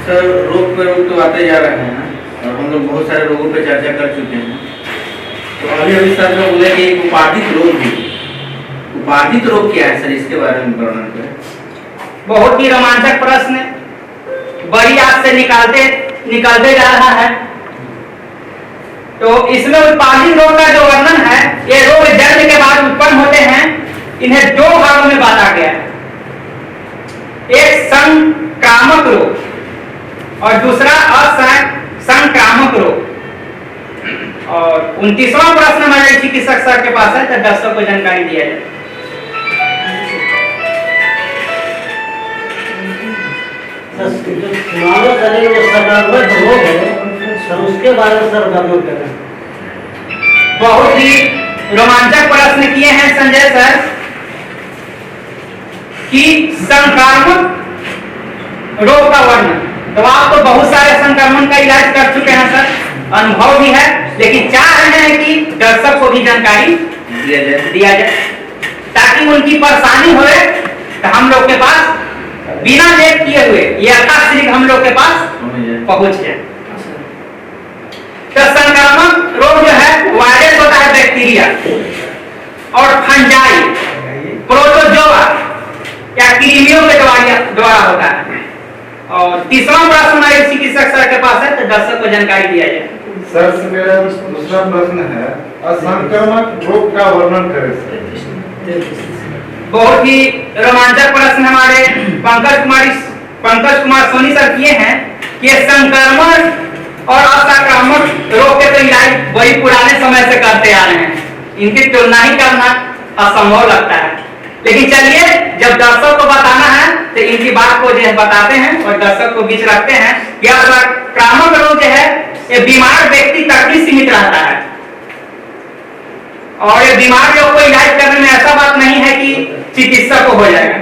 सर रोग पे रोग तो आते जा रहे हैं और हम लोग बहुत सारे रोगों पे चर्चा कर चुके हैं। तो अभी सर जो बोले कि उपार्जित रोग भी, उपार्जित रोग क्या है सर, इसके बारे में वर्णन करें। बहुत ही रोमांचक प्रश्न, बड़ी आग से निकलते जा रहा है। तो इसमें उत्पादित रोग का जो वर्णन है, ये रोग जन्म के बाद उत्पन्न होते हैं। इन्हें दो भागों में बांटा गया है, एक संक्रामक रोग और दूसरा असंक्रामक रोग। और 29वां प्रश्न हमारे चिकित्सक सर के पास है, तो दर्शक को जानकारी दिया जाए। मानव शरीर में सकारात्मक रोग है सर, उसके बारे में सर वर्णन करें। बहुत ही रोमांचक प्रश्न किए हैं संजय सर कि संक्रामक रोग का वर्णन। तो आप तो बहुत सारे संक्रमण का इलाज कर चुके हैं सर, अनुभव भी है, लेकिन चाह रहे हैं कि दर्शक को भी जानकारी दिया जाए ताकि उनकी परेशानी होए तो हम लोग के पास बिना लेट किए हुए ये यथाशीघ्र हम लोग के पास पहुंच जाए। तो संक्रामक रोग जो है वायरस होता है, बैक्टीरिया और फंजाई, प्रोटोजोआ या कृमियों के द्वारा होता है। और तीसरा प्रश्न हमारे चिकित्सक सर के पास है, तो दर्शक को जानकारी दिया जाए। सर से मेरा दूसरा प्रश्न है, असंक्रामक रोग का वर्णन करें सर। बहुत ही रोमांचक प्रश्न हमारे पंकज कुमार सोनी सर किए हैं कि संक्रमण और असंक्रामक रोग के तो इलाज बड़ी पुराने समय से करते आ रहे हैं, इनकी तुलना ही करना असंभव लगता है। लेकिन चलिए, जब दर्शक को बताना है तो इनकी बात को जो है बताते हैं और दर्शक को बीच रखते हैं कि असंक्रामक रोग जो है ये बीमार व्यक्ति तक ही सीमित रहता है और ये बीमार लोग को इलाज करने में ऐसा बात नहीं है कि चिकित्सक को हो जाएगा।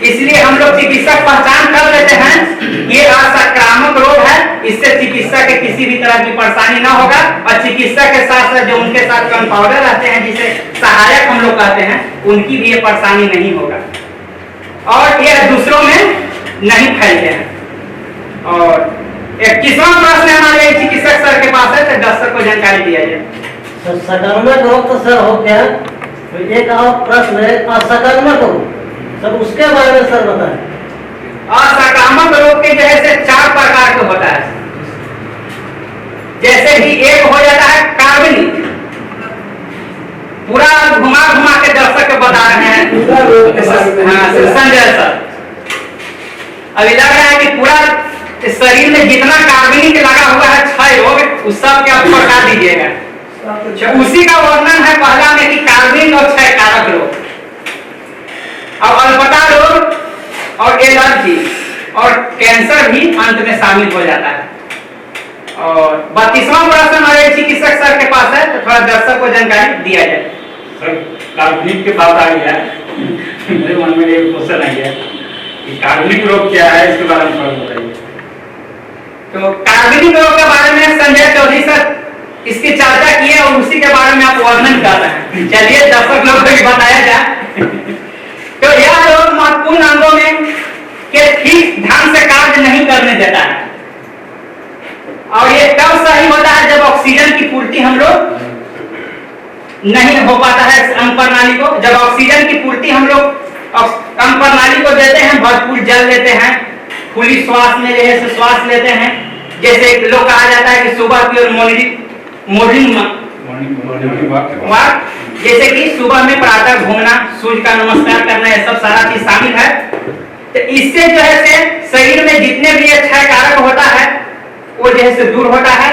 इसलिए हम लोग चिकित्सक पहचान कर लेते हैं ये असंक्रामक रोग है, इससे चिकित्सक के किसी भी तरह की परेशानी ना होगा। और चिकित्सक के साथ साथ जो उनके साथ कंपाउंडर रहते हैं, जिसे सहायक हम लोग कहते हैं, उनकी भी ये परेशानी नहीं होगा और ये दूसरों में नहीं फैलते हैं। और 21वां प्रश्न हमारे चिकित्सक सर के पास है, तो दर्शक को जानकारी दिया जाए। सकारात्मक रोग तो सर हो गया, तो एक और प्रश्न है असकारात्मक रोग, सर उसके बारे में सर बताएं। असंक्रामक रोग के जैसे 4 प्रकार के होता है। जैसे कि एक हो जाता है कार्बनिक, पूरा घुमा घुमा के दर्शक को बता रहे हैं संजय सर। अभी लग रहा है कि पूरा शरीर में जितना कार्बनिक लगा हुआ है 6 रोग, उस सब के आप बता दीजिएगा। उसी का वर्णन है पहला में कि कार्बनिक और क्षय कारक रोग, अब अल्पता रोग और एलर्जी और कैंसर भी अंत में शामिल हो जाता है। और 32वां प्रश्न हमारे चिकित्सक सर के पास है, तो थोड़ा दर्शक को जानकारी दिया जाए। सर कार्बनिक की बात आ गई है, मेरे मन में एक क्वेश्चन आ गया कि कार्बनिक रोग क्या है, इसके बारे में थोड़ा बताइए। तो कार्बनिक रोग के बारे में संजय चौधरी सर इसकी चर्चा की है और उसी के बारे में आप वर्णन कर रहे हैं। चलिए दर्शक लोग को बताया जाए। तो यह रोग महत्वपूर्ण अंगों में के ठीक ढंग से कार्य नहीं करने देता है और ये कब सही होता है, जब ऑक्सीजन की पूर्ति हम लोग नहीं हो पाता है अंग प्रणाली को। जब ऑक्सीजन की पूर्ति हम लोग अंग प्रणाली को देते हैं, भरपूर जल लेते हैं, खुली श्वास में जैसे श्वास लेते हैं, जैसे लोग कहा जाता है कि सुबह की और मॉर्निंग वॉक, जैसे कि सुबह में प्रातः घूमना, सूर्य का नमस्कार करना, ये सब सारा चीज शामिल है। तो इससे जो है से शरीर में जितने भी क्षय कारक होता है वो जो है से दूर होता है।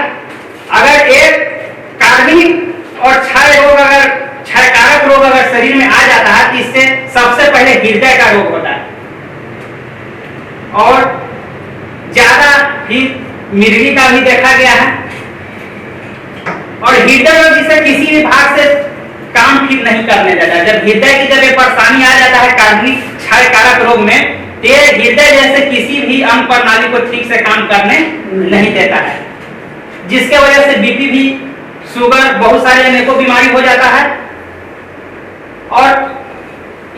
अगर एक कार्बनिक और क्षय रोग, अगर क्षय कारक रोग अगर शरीर में आ जाता है, तो इससे सबसे पहले हृदय का रोग होता है और ज्यादा ही मिर्गी का भी देखा गया है। और हृदय रोग जिससे किसी भी भाग से काम ठीक नहीं करने देता है। जब हृदय की जब परेशानी आ जाता है कार्बनिक क्षय कारक रोग में, तो हृदय जैसे किसी भी अंग प्रणाली को ठीक से काम करने नहीं देता है, जिसके वजह से बीपी भी, शुगर, बहुत सारे अनेकों बीमारी हो जाता है। और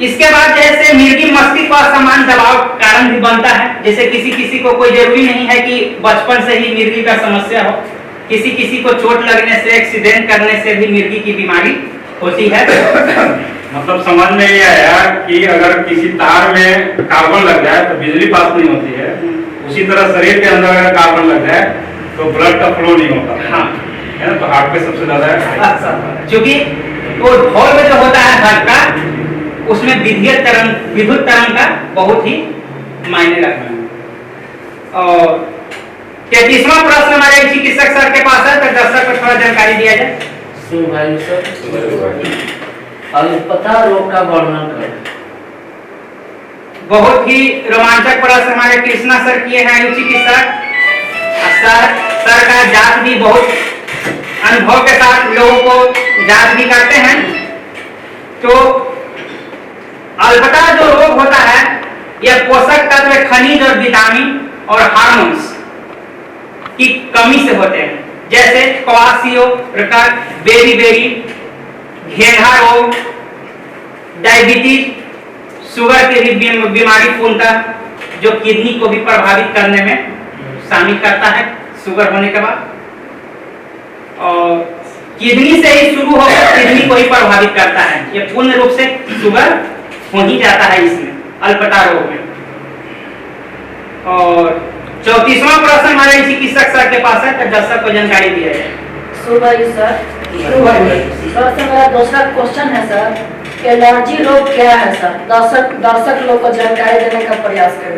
इसके बाद जैसे मिर्गी मस्तिष्क पर समान दबाव कारण भी बनता है। जैसे किसी को कोई जरूरी नहीं है कि बचपन से ही मिर्गी का समस्या हो, किसी को चोट लगने से, एक्सीडेंट करने से भी मिर्गी की बीमारी होती है। मतलब समझ में ये आया कि अगर किसी तार में कार्बन लग जाए तो बिजली पास नहीं होती है, उसी तरह शरीर के अंदर अगर कार्बन लग जाए तो ब्लड का फ्लो नहीं होता। हाँ, है ना, तो हार्ट पे सबसे ज्यादा है। क्योंकि वो ढोल में जो होता है हार्ट का, उसमें विद्युत तरंग का बहुत ही मायने रखता है। और 33वां प्रश्न हमारे चिकित्सक सर के पास है, तो दर्शक को थोड़ा जानकारी दिया जाए। अल्पता रोग का वर्णन करें। बहुत ही रोमांचक प्रश्न हमारे कृष्णा सर किए हैं, आयु चिकित्सक। सर का जांच भी बहुत अनुभव के साथ लोगों को जांच भी करते हैं। तो अल्पता जो रोग होता है, यह पोषक तत्व, खनिज और विटामिन और हार्मोन्स की कमी से होते हैं। जैसे क्वासियोप्रकार, बेरी, घेंघा रोग, डायबिटीज, शुगर की भी बीमारी पूर्णतः जो किडनी को भी प्रभावित करने में शामिल करता है शुगर होने के बाद। और किडनी से ही शुरू होकर किडनी को ही प्रभावित करता है। ये पूर्ण रूप से शुगर हो ही जाता है इसमें, अल्पता रोग में। और 34वां प्रश्न हमारे चिकित्सक सर के पास है, तो दर्शक को जानकारी दिया जाए। सर से मेरा दूसरा क्वेश्चन है सर, एलर्जी रोग क्या है सर? दर्शक लोग को जानकारी देने का प्रयास करें।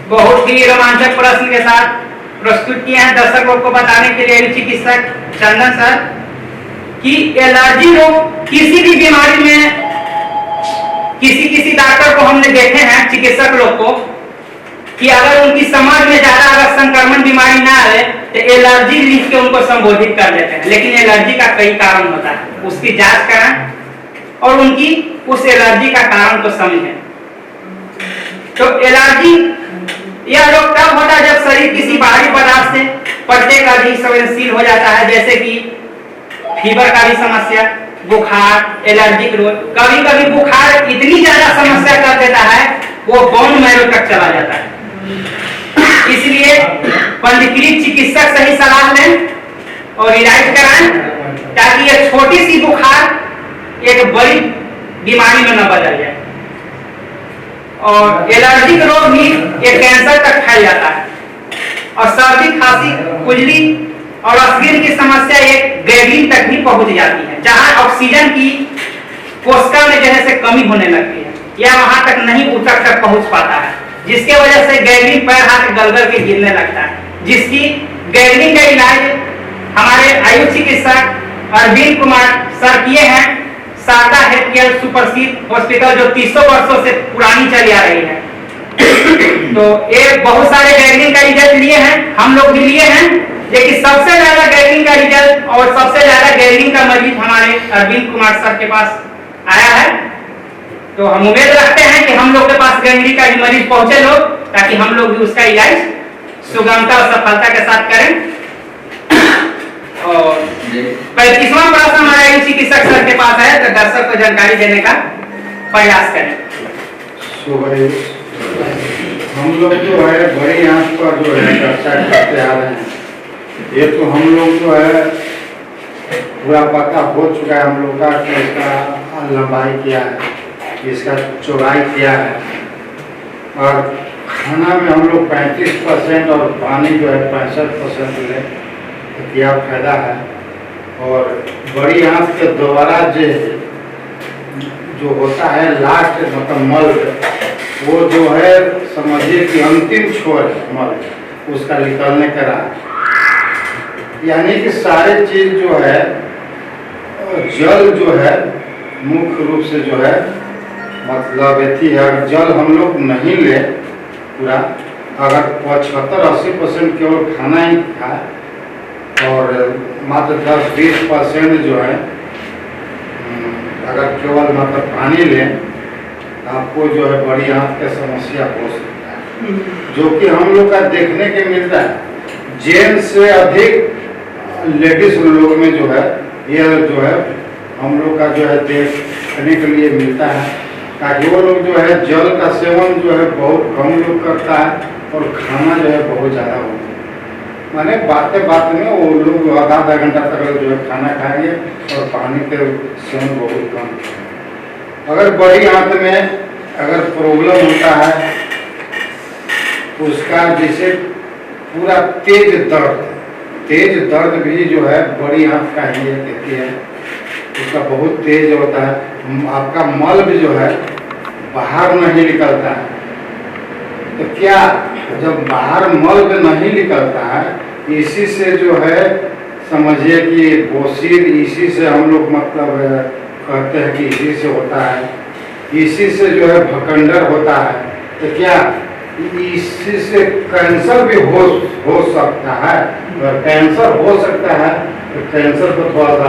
बहुत ही रोमांचक प्रश्न के साथ प्रस्तुत किए हैं दर्शक लोग को बताने के लिए चिकित्सक चंदन सर कि एलर्जी रोग किसी भी बीमारी में, किसी डॉक्टर को हमने देखे हैं, चिकित्सक लोग को, कि अगर उनकी समझ में ज्यादा अगर संक्रमण बीमारी ना आए तो एलर्जी लिख के उनको संबोधित कर देते हैं। लेकिन एलर्जी का कई कारण होता है, उसकी जांच कराएं और उनकी उस एलर्जी का कारण को समझें। तो एलर्जी यह रोग तब होता है जब शरीर किसी बाहरी पदार्थ से प्रत्येक अधिक संवेदनशील हो जाता है, जैसे कि फीवर का भी समस्या, बुखार, एलर्जिक रोग। कभी कभी बुखार इतनी ज्यादा समस्या कर देता है वो बोन मैरो तक चला जाता है। इसलिए पंजीकृत चिकित्सक से ही सलाह लें और इलाज कराएं, ताकि ये छोटी सी बुखार एक बड़ी बीमारी में न बदल जाए। और एलर्जिक रोग भी एक कैंसर तक फैल जाता है, और सर्दी, खांसी, खुजली और स्किन की समस्या एक गैंग्रीन तक भी पहुंच जाती है, जहां ऑक्सीजन की कोशिका में जो है से कमी होने लगती है, या वहां तक नहीं ऊतक तक पहुंच पाता है, जिसके वजह से गैंग्रीन पैर हाथ गलगल के गिरने लगता है। जिसकी गैंग्रीन का इलाज हमारे आयुष चिकित्सक अरविंद कुमार सर किए हैं, शारदा हेल्थ केयर सुपरसीड हॉस्पिटल, जो 300 वर्षों से पुरानी चली आ रही है। तो ये बहुत सारे गैंग्रीन का रिजल्ट लिए हैं, हम लोग भी लिए हैं, लेकिन सबसे ज्यादा गैंग्रीन का रिजल्ट और सबसे ज्यादा गैंग्रीन का मरीज हमारे अरविंद कुमार सर के पास आया है। तो हम उम्मीद रखते हैं कि हम लोग के पास गैंग्रीन का भी मरीज पहुंचे लोग, ताकि हम लोग भी उसका इलाज सुगमता और सफलता के साथ करें। और 35वां प्रश्न हमारे आयुष चिकित्सक सर के पास है, तो दर्शक को जानकारी देने का प्रयास करें। हम लोग जो है बड़ी आंख पर जो है चर्चा करते आ रहे हैं, ये तो हम लोग जो है पूरा पता हो चुका है हम लोग का कि इसका लंबाई क्या है, इसका चौड़ाई क्या है, और खाना में हम लोग 35% और पानी जो है 65% ले तो क्या फायदा है। और बड़ी आंख के द्वारा जो होता है लास्ट मतलब मल, वो जो है समझिए कि अंतिम छोर है मल, उसका निकलने का राह, यानी कि सारे चीज जो है जल जो है मुख्य रूप से जो है मतलब एथी है। अगर जल हम लोग नहीं ले पूरा, अगर 75-80% केवल खाना ही खाए और मात्र 10-20% जो है अगर केवल मतलब पानी लें, आपको जो है बड़ी आंख की समस्या हो सकता है, जो कि हम लोग का देखने के मिलता है। जेंट्स से अधिक लेडीज लोग में जो है ये जो है हम लोग का जो है देखने के लिए मिलता है, ताकि वो लोग जो है जल का सेवन जो है बहुत कम लोग करता है और खाना जो है बहुत ज़्यादा होता है। माने बात में वो लोग आधा घंटा तक जो है खाना खाएंगे और पानी के सेवन बहुत कम। अगर बड़ी आंत में अगर प्रॉब्लम होता है, उसका जैसे पूरा तेज दर्द भी जो है बड़ी आंत का ही कहती है, उसका बहुत तेज होता है। आपका मल भी जो है बाहर नहीं निकलता है, तो क्या जब बाहर मल भी नहीं निकलता है, इसी से जो है समझिए कि बोसीर इसी से हम लोग मतलब कहते हैं कि इसी से होता है, इसी से जो है भकंडर होता है, तो क्या इसी से कैंसर भी हो सकता है। अगर कैंसर हो सकता है तो कैंसर को थोड़ा सा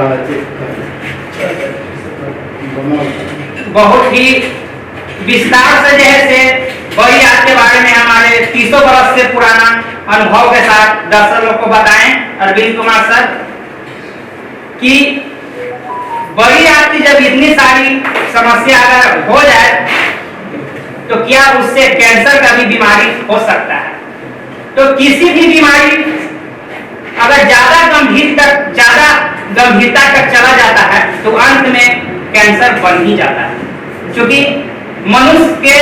बहुत ही विस्तार से जैसे बड़ी आंत के बारे में हमारे 300 वर्ष से पुराना अनुभव के साथ दर्शक लोग को बताएं अरविंद कुमार सर कि बड़ी आंत की जब इतनी सारी समस्या अगर हो जाए तो क्या उससे कैंसर का भी बीमारी हो सकता है। तो किसी भी बीमारी अगर ज्यादा गंभीरता तक चला जाता है तो अंत में कैंसर बन ही जाता है, क्योंकि मनुष्य के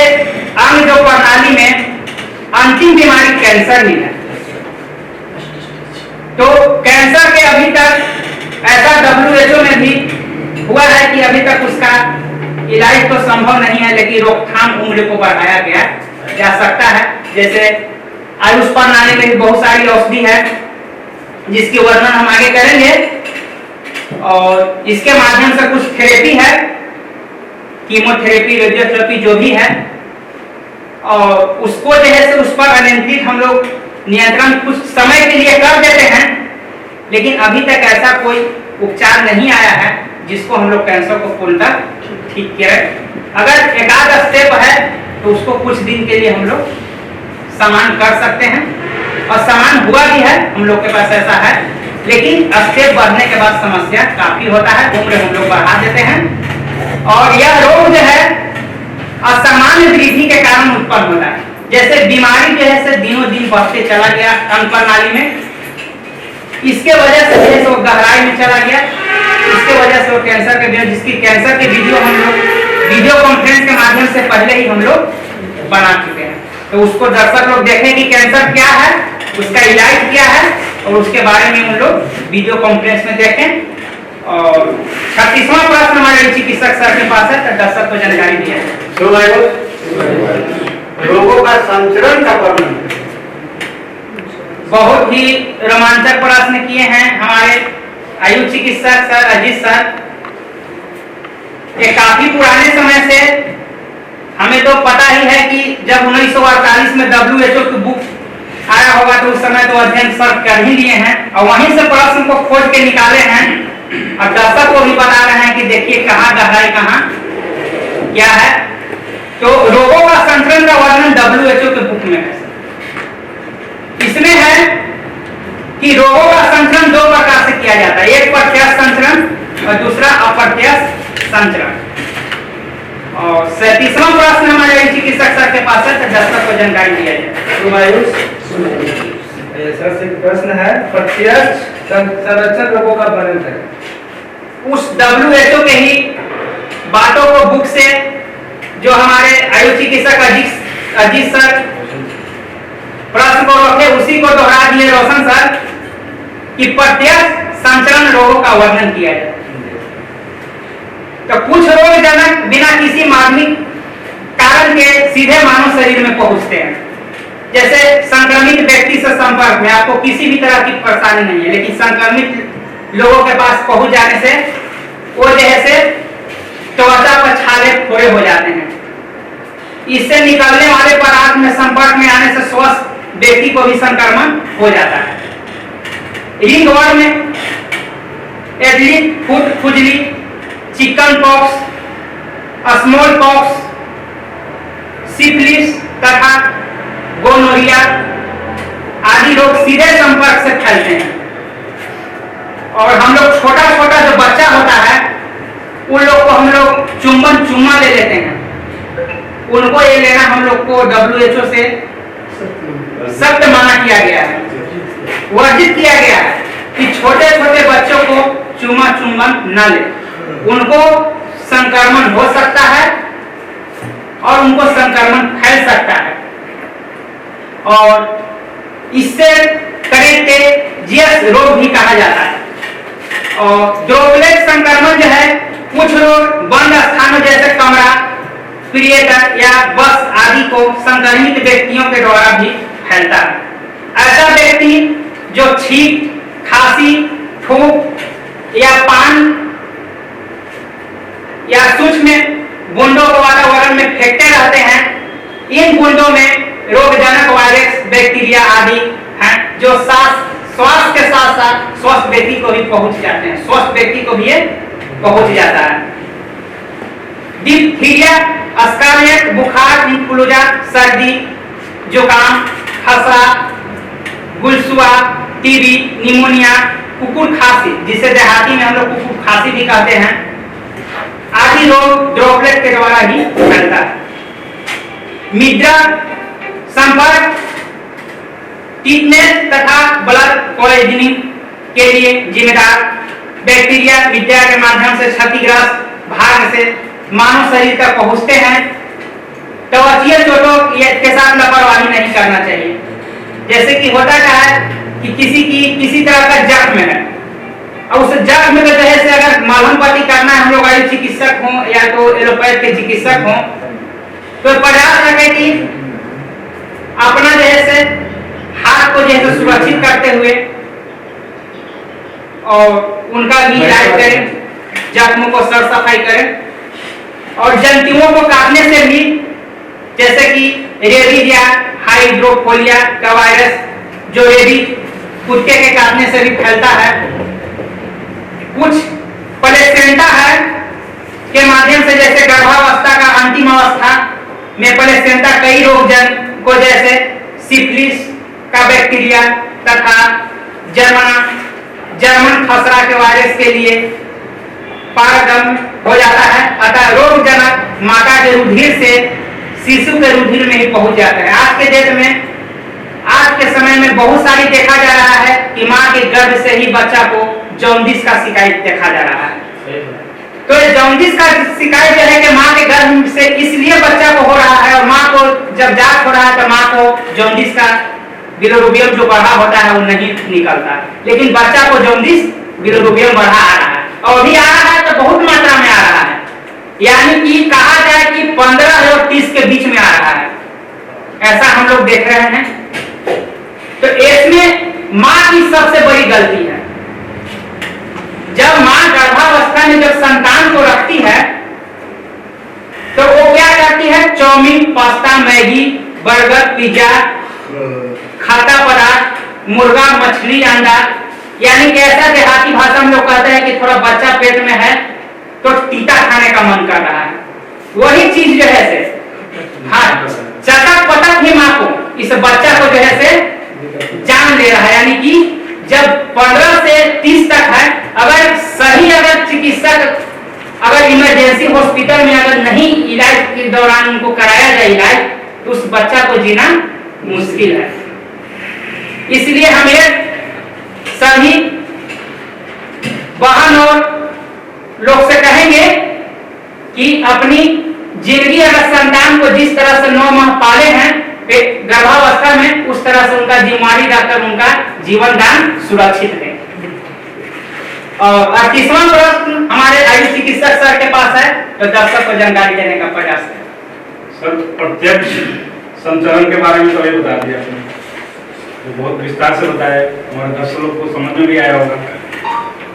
अंग जो प्रणाली में अंतिम बीमारी कैंसर ही है। तो कैंसर के अभी तक ऐसा WHO में भी हुआ है कि अभी तक उसका इलाज तो संभव नहीं है, लेकिन रोकथाम उम्र को बढ़ाया गया जा सकता है। जैसे आयुष प्रणाली में भी बहुत सारी औषधि है जिसकी वर्णन हम आगे करेंगे, और इसके माध्यम से कुछ थेरेपी है, कीमोथेरेपी, रेडियोथेरेपी जो भी है, और उसको जो है उस पर अनियंत्रित हम लोग नियंत्रण कुछ समय के लिए कर देते हैं, लेकिन अभी तक ऐसा कोई उपचार नहीं आया है जिसको हम लोग कैंसर को पूर्णतः ठीक करें। अगर एकाध स्टेप है तो उसको कुछ दिन के लिए हम लोग सामान कर सकते हैं, और सामान हुआ भी है हम लोग के पास, ऐसा है। लेकिन स्टेप बढ़ने के बाद समस्या काफी होता है, उम्र हम लोग बढ़ा देते हैं, और यह रोग जो है असामान्य वृद्धि के कारण उत्पन्न होता है। जैसे बीमारी जो है दिनों दिन बढ़ते चला गया अन्न प्रणाली में, इसके वजह से जैसे वो गहराई में चला गया, इसके वजह से वो कैंसर के बीमारी, जिसकी कैंसर की वीडियो हम लोग वीडियो कॉन्फ्रेंस के माध्यम से पहले ही हम लोग बना चुके हैं। तो उसको दर्शक लोग देखें कि कैंसर क्या है, उसका इलाज क्या है, और उसके बारे में हम लोग वीडियो कॉन्फ्रेंस में देखें। और 36वां प्रश्न हमारे चिकित्सक सर के पास है, तो दर्शक को जानकारी दिया है। रोगों का संचरण का वर्णन। बहुत ही रोमांचक प्रश्न किए हैं हमारे आयुष चिकित्सक सर अजीत सर। ये काफी पुराने समय से हमें तो पता ही है कि जब 1948 में WHO की बुक आया होगा तो उस समय तो अध्ययन सर कर ही लिए हैं, और वहीं से प्रश्न को खोज के निकाले हैं, और दर्शक को भी बता रहे हैं कि देखिए कहाँ गहराई कहाँ क्या है। तो रोगों का संचरण का वर्णन WHO के बुक में है। इसमें है कि रोगों का संचरण दो प्रकार से किया जाता है, एक प्रत्यक्ष संचरण और दूसरा अप्रत्यक्ष संचरण। और 37वां प्रश्न हमारे चिकित्सक सर के पास है, तो दर्शक को जानकारी दिया जाए। सर से प्रश्न है, प्रत्यक्ष संरक्षण रोगों का वर्णन करें। उस WHO के ही बातों को बुक से जो हमारे आयुष चिकित्सक अजीत सर प्रश्न को रखे, उसी को दोहरा दिए रोशन सर कि प्रत्यक्ष संचरण रोगों का वर्णन किया जाए। तो कुछ रोगजनक बिना किसी मानवीय कारण के सीधे मानव शरीर में पहुंचते हैं। जैसे संक्रमित व्यक्ति से संपर्क में आपको किसी भी तरह की परेशानी नहीं है, लेकिन संक्रमित लोगों के पास पहुंच जाने से वो जैसे त्वचा पर छाले फोड़े हो जाते हैं। इससे निकलने वाले पदार्थ में संपर्क में आने से स्वस्थ व्यक्ति को भी संक्रमण हो जाता है। रिंगवर्म में एडली, फुट खुजली, chicken pox, small pox, syphilis तथा गोनोरिया आदि रोग सीधे संपर्क से फैलते हैं। और हम लोग छोटा छोटा जो बच्चा होता है उन लोग को हम लोग चुम्मा ले लेते हैं, उनको ये लेना हम लोग को WHO से सख्त मना किया गया है, वर्जित किया गया है कि छोटे छोटे बच्चों को चुम्बन न ले, उनको संक्रमण हो सकता है और उनको संक्रमण फैल सकता है। और इससे कंटेजियस रोग भी कहा जाता है। और ड्रॉपलेट संक्रमण जो है कुछ रोग बंद स्थानों जैसे कमरा, प्रियकर या बस आदि को संक्रमित व्यक्तियों के द्वारा भी फैलता है। ऐसा व्यक्ति जो छींक, खांसी, थूक या पान या सूक्ष्म बूंदों को वातावरण में फेंकते रहते हैं, इन बूंदों में रोगजनक वायरस, बैक्टीरिया आदि हैं जो श्वास के साथ साथ स्वस्थ व्यक्ति को भी पहुंच जाते हैं, स्वस्थ व्यक्ति को भी ये पहुंच जाता है। डिप्थीरिया, स्कारलेट, बुखार, इन्फ्लुएंजा, सर्दी, जुकाम, खसरा, गुलसुआ, टीबी, निमोनिया, कुकुर खांसी, जिसे देहाती में हम लोग कुकुर खांसी भी कहते हैं, आदि रोग ड्रॉपलेट के द्वारा ही फैलता है। मिद्रा संपर्क टीटनेस तथा ब्लड पॉइजनिंग के लिए जिम्मेदार बैक्टीरिया विद्या के माध्यम से क्षतिग्रस्त भाग से मानव शरीर तक पहुंचते हैं। त्वचीय चोटों के साथ लापरवाही नहीं करना चाहिए। जैसे कि होता क्या है कि किसी तरह का जख्म है और उस जख्म में वजह से अगर मलहम पट्टी करना है, हम लोग आयुष चिकित्सक हों या तो एलोपैथ के चिकित्सक हों, तो प्रयास रखें कि अपना जैसे हाथ को जैसे सुरक्षित करते हुए और उनका भी इलाज करें, जख्मों को सर सफाई करें। और जंतुओं को काटने से भी, जैसे कि रेबीज या हाइड्रोफोलिया का वायरस जो रेबीज कुत्ते के काटने से भी फैलता है, कुछ प्लेसेंटा है के माध्यम से, जैसे गर्भावस्था का अंतिम अवस्था में प्लेसेंटा कई रोग को जैसे सिफिलिस का बैक्टीरिया तथा जर्मन खसरा के वायरस के लिए पारगम हो जाता है। अतः रोगजनक माता के रुधिर से शिशु के रुधिर में ही पहुंच जाता है। आज के समय में बहुत सारी देखा जा रहा है कि माँ के गर्भ से ही बच्चा को जॉन्डिस का शिकायत देखा जा रहा है। तो ये जॉन्डिस का शिकायत जो है कि माँ के गर्भ से इसलिए बच्चा को हो रहा है, और माँ को जब जांच हो रहा है तो माँ को जॉन्डिस का बिलोरुबियम जो बढ़ा होता है वो नहीं निकलता, लेकिन बच्चा को जॉन्डिस बिलोरुबियम बढ़ा आ रहा है, और अभी आ रहा है तो बहुत मात्रा में आ रहा है। यानी कि कहा जाए कि 15 और 30 के बीच में आ रहा है, ऐसा हम लोग देख रहे हैं। तो इसमें माँ की सबसे बड़ी गलती है। जब माँ गर्भावस्था में जब संतान को रखती है तो वो क्या करती है, chowmein, pasta, Maggi, burger, pizza, खाता पदार्थ, मुर्गा, मछली, अंडा, यानी कि ऐसा देहाती भाषा में लोग कहते हैं कि थोड़ा बच्चा पेट में है तो तीता खाने का मन कर रहा है। वही चीज जो है से हाँ चटक पटक ही माँ को इस बच्चा को जो है से जान ले रहा है। यानी कि जब 15 से 30 तक है, अगर चिकित्सक अगर इमरजेंसी हॉस्पिटल में अगर नहीं इलाज के दौरान उनको कराया जाए इलाज, तो उस बच्चा को जीना मुश्किल है। इसलिए हमें सभी बहन और लोग से कहेंगे कि अपनी जिंदगी अगर संतान को जिस तरह से 9 माह पाले हैं गर्भावस्था में, उस तरह से उनका जिम्मेवारी रखकर उनका जीवन दान सुरक्षित है। और 38वां प्रश्न हमारे आयुष चिकित्सक सर के पास है, तो दर्शक को जानकारी देने का प्रयास करें। सर, प्रत्यक्ष संचरण के बारे में तो ये बता दिया आपने, तो बहुत विस्तार से बताया, हमारे दर्शकों को समझ में भी आया होगा।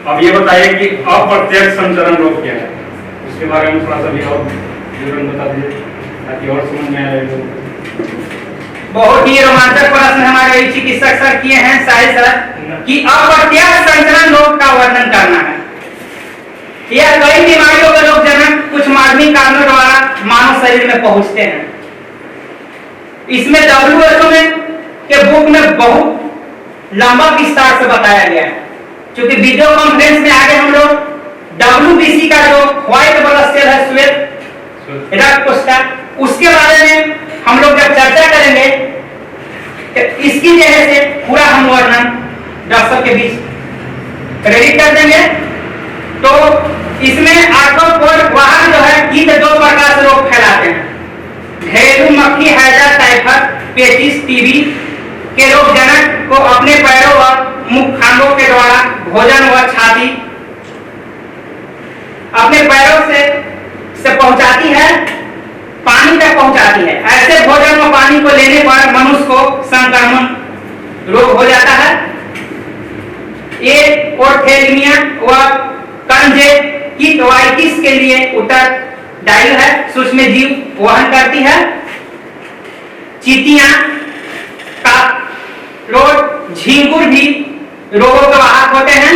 अब ये बताइए कि अप्रत्यक्ष संचरण रोग क्या है, उसके बारे में थोड़ा सा भी और विवरण बता दीजिए ताकि और समझ में आए। बहुत ही रोमांचक प्रश्न हमारे चिकित्सक सर किए हैं साहिल सर कि अप्रत्यक्ष संचरण रोग का वर्णन करना है। यह कई बीमारियों के रोग जनक कुछ मानवीय कारणों द्वारा मानव शरीर में पहुंचते हैं। इसमें WHO के बुक में बहुत लंबा विस्तार से बताया गया है। क्योंकि वीडियो कॉन्फ्रेंस में आगे हम लोग WBC का जो व्हाइट ब्लड सेल है, श्वेत रक्त कोशिका, उसके बारे में हम लोग जब चर्चा करेंगे तो इसकी वजह से पूरा हम वर्णन दर्शक के बीच प्रेरित कर देंगे। तो इसमें आर्थ्रोपोड वाहक जो है कीट 2 प्रकार से रोग फैलाते हैं, घरेलू मक्खी, हैजा, टाइफस, पेचिस, टीबी के रोग जनक को अपने पैरों व मुख खांडों के द्वारा भोजन व छाती अपने पैरों से पहुंचाती है, पानी तक पहुंचाती है। ऐसे भोजन व पानी को लेने पर मनुष्य को संक्रमण रोग हो जाता है। ये ओर्थेलिमिया व कंजेक्टिवाइटिस के लिए उत्तरदायी है, सूक्ष्म जीव वहन करती है। चींटियां, काकरोच, झींगुर भी रोगों के वाहक होते हैं।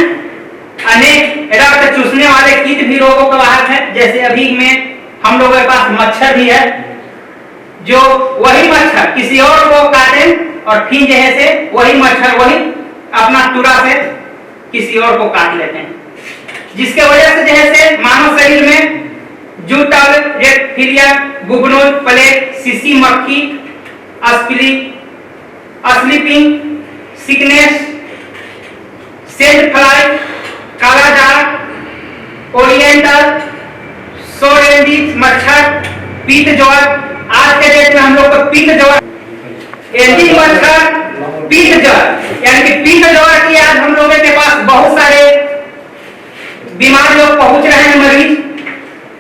अनेक रक्त चूसने वाले कीट भी रोगों के वाहक है। जैसे अभी में हम लोगों के पास मच्छर भी है, जो वही मच्छर किसी और को काटे और फिर जो है से वही मच्छर वही अपना तुरा से किसी और को काट लेते हैं, जिसके वजह से जो है से मानव शरीर में जूटल, रेक्टिलिया, बुगनोज, प्लेग, सीसी मक्खी, स्लीपिंग सिकनेस, सेंड फ्लाई, काला जाग, ओरिएंटल सोरेंडिस मच्छर, पीत ज्वर, आज के डेट में हम लोग को पीत ज्वर, एंटी मच्छर, पीत ज्वर, यानी कि पीत ज्वर की आज हम लोगों के पास बहुत सारे बीमार लोग पहुंच रहे हैं मरीज,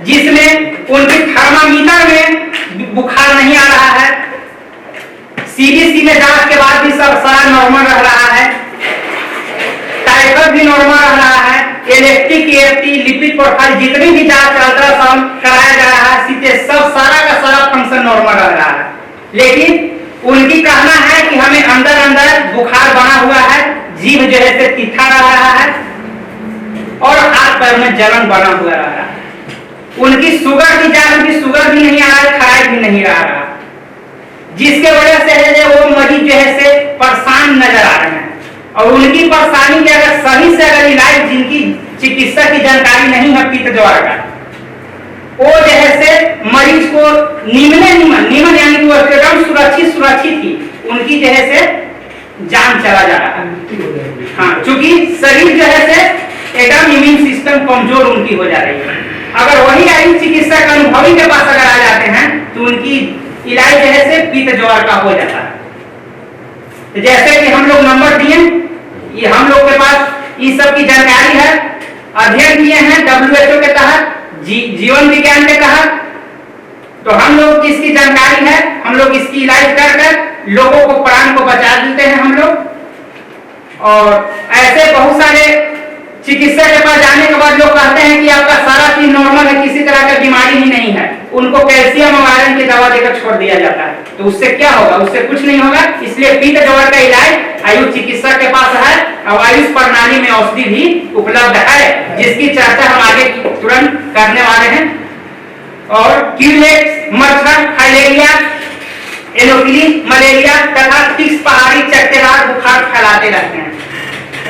जिसमें उनके थर्मामीटर में बुखार नहीं आ रहा है, CBC में जांच के बाद भी सब सारा नॉर्मल रह रहा है, टाइफाइड भी नॉर्मल रह रहा है, इलेक्ट्रिक EFT, लिपिड प्रोफाइल, जितनी भी जांच अल्ट्रासाउंड कराया जा रहा है, सीधे सब सारा का सारा फंक्शन नॉर्मल रह रहा है। लेकिन उनकी कहना है कि हमें अंदर अंदर बुखार बना हुआ है, जीभ जो है से तीखा रह रहा है और हाथ पैर में जलन बना हुआ रह रहा है। उनकी शुगर की जांच भी शुगर भी नहीं आ रहा है, खाई भी नहीं रहा। जिसके वजह से है जो वो मरीज जो है से परेशान नजर आ रहे हैं। और उनकी परेशानी के अगर सही से अगर इलाज, जिनकी चिकित्सा की जानकारी नहीं है पित्त ज्वर का, वो जो है से मरीज को निमन यानी कि वो एकदम सुरक्षित ही उनकी जो है से जान चला जा रहा है। हाँ, क्योंकि शरीर जो है से एकदम इम्यून सिस्टम कमजोर उनकी हो जा रही है। अगर वही आयुष चिकित्सक अनुभवी के पास अगर आ जाते हैं तो उनकी इलाज जो है से पित्त ज्वर का हो जाता है। तो जैसे कि हम लोग नंबर दिए, ये हम लोग के पास इस सब की जानकारी है, अध्ययन किए हैं WHO के तहत, जीवन विज्ञान के तहत, तो हम लोग इसकी जानकारी है, हम लोग इसकी इलाज कर लोगों को प्राण को बचा देते हैं हम लोग। और ऐसे बहुत सारे चिकित्सक के पास जाने के बाद लोग कहते हैं कि आपका सारा चीज नॉर्मल है, किसी तरह का बीमारी ही नहीं है, उनको कैल्शियम और आयरन की दवा देकर छोड़ दिया जाता है। तो उससे क्या होगा? उससे कुछ नहीं होगा। इसलिए पित्त ज्वर का इलाज आयुष चिकित्सक के पास है और आयुष प्रणाली में औषधि भी उपलब्ध है, जिसकी चर्चा हम आगे तुरंत करने वाले हैं। और क्यूलेक्स मच्छर, फाइलेरिया, एनोफिलीज, मलेरिया तथा टिक्स पहाड़ी चट्टेदार बुखार फैलाते रहते हैं।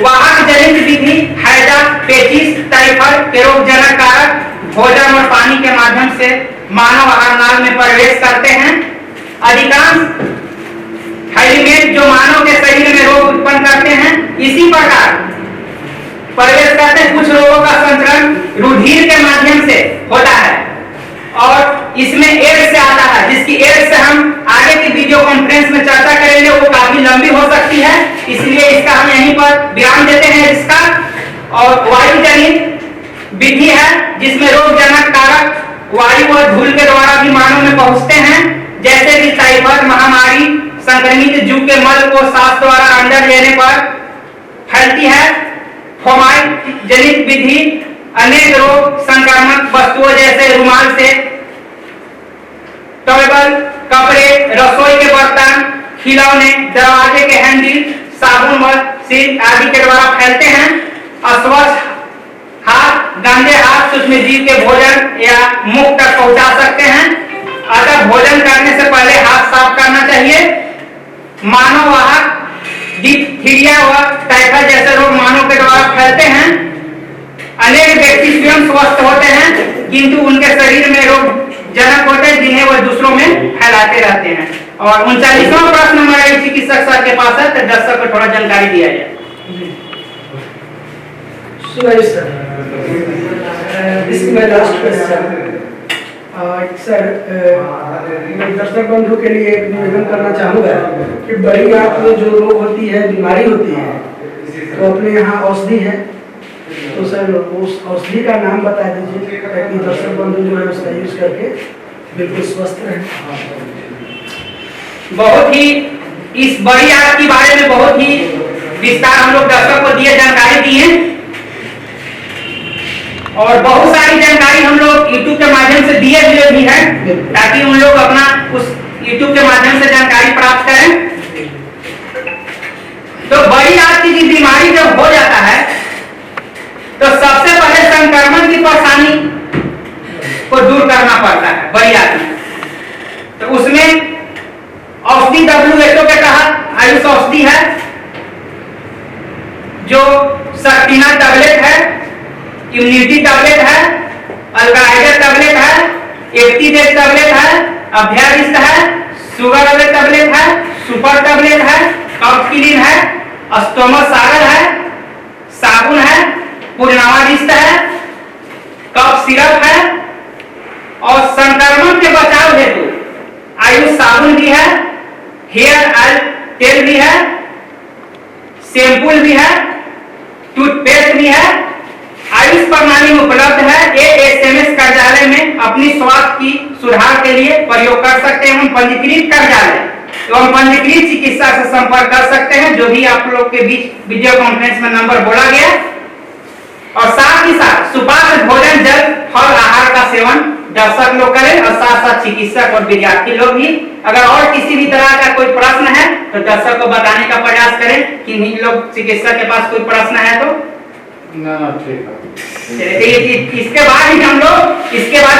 वाहक जनित विधि हैजा, पेचिस, टाइफाइड के रोगजनक कारक भोजन और पानी के माध्यम से मानव आहार नाल में प्रवेश करते हैं। अधिकांश हेलिमेंट जो मानव के शरीर में रोग उत्पन्न करते हैं, इसी प्रकार प्रवेश करते हैं। कुछ रोगों का संचरण रुधिर के माध्यम से होता है और इसमें एड्स से आता है, जिसकी एड्स से हम आगे की वीडियो कॉन्फ्रेंस में चर्चा करेंगे, वो काफी लंबी हो सकती है, इसलिए इसका हम यहीं पर विराम देते हैं इसका। और वायु जनित विधि है जिसमें रोगजनक कारक वायु और धूल के द्वारा भी मानव में पहुंचते हैं, जैसे कि टाइफाइड महामारी संक्रमित जीव के मल को सांस द्वारा अंदर लेने पर फैलती है। फोमाइट जनित विधि अनेक रोग संक्रामक वस्तुओं जैसे रुमाल से, टॉवेल, कपड़े, रसोई के बर्तन, खिलौने, दरवाजे के हैंडल, साबुन व सिल्क आदि के द्वारा फैलते हैं। अस्वस्थ हाथ, गंदे हाथ सूक्ष्म जीव के भोजन या मुख तक पहुंचा सकते हैं, अतः भोजन करने से पहले हाथ साफ करना चाहिए। मानव वाहक डिप्थीरिया व टाइफाइड जैसे रोग मानव के द्वारा फैलते हैं। अनेक व्यक्ति स्वयं स्वस्थ होते हैं किंतु उनके शरीर में रोग जनक होते हैं, जिन्हें वह दूसरों में फैलाते रहते हैं। और 39वां प्रश्न हमारे चिकित्सक सर के पास है, तो दर्शक को थोड़ा जानकारी दिया जाए। इसकी मैं लास्ट क्वेश्चन सर, मैं दर्शक बंधु के लिए एक निवेदन करना चाहूँगा कि बड़ी आंत में जो रोग होती है, बीमारी होती है, तो अपने यहाँ औषधि है, तो सर उस औषधि का नाम बता दीजिए ताकि दर्शक बंधु जो है उसका यूज करके बिल्कुल स्वस्थ रहे। बहुत ही इस बड़ी आंत के बारे में बहुत ही विस्तार हम लोग दर्शक को दिए, जानकारी दिए, और बहुत सारी जानकारी हम लोग YouTube के माध्यम से दिए हुए भी हैं, ताकि उन लोग अपना उस YouTube के माध्यम से जानकारी प्राप्त करें। तो बड़ी आंत की बीमारी जब हो जाता है तो सबसे पहले संक्रमण की परेशानी को दूर करना पड़ता है बड़ी आंत में। तो उसमें औषधि WHO के तहत आयुष औषधि है, जो सक्तिना टैबलेट है, इम्यूनिटी टैबलेट है, अल्काइडर टैबलेट है, एक्टिवेट टैबलेट है, अभ्यारिष्ट है, शुगर टैबलेट है, सुपर टैबलेट है, कफ क्लीन है, अस्टोमा सागर है, साबुन है, पूर्णावादिष्ट है, कफ सिरप है, और संक्रमण के बचाव हेतु आयुष साबुन भी है, हेयर ऑयल तेल भी है, शैम्पूल भी है, टूथपेस्ट भी है, आयुष प्रणाली में उपलब्ध है। ASMS कार्यालय में अपनी स्वास्थ्य की सुधार के लिए प्रयोग कर सकते हैं। हम पंजीकृत कार्यालय एवं पंजीकृत चिकित्सा से संपर्क कर सकते हैं, जो भी आप लोग के बीच वीडियो कॉन्फ्रेंस में नंबर बोला गया। और साथ ही साथ सुपाच्य भोजन, जल, फल आहार का सेवन दर्शक लोग करें, और साथ साथ चिकित्सक और विद्यार्थी लोग भी। अगर और किसी भी तरह का कोई प्रश्न है तो दर्शक को बताने का प्रयास करें कि नहीं लोग चिकित्सक के पास कोई प्रश्न है तो ना ठीक है। इसके बाद ही हम लोग इसके बाद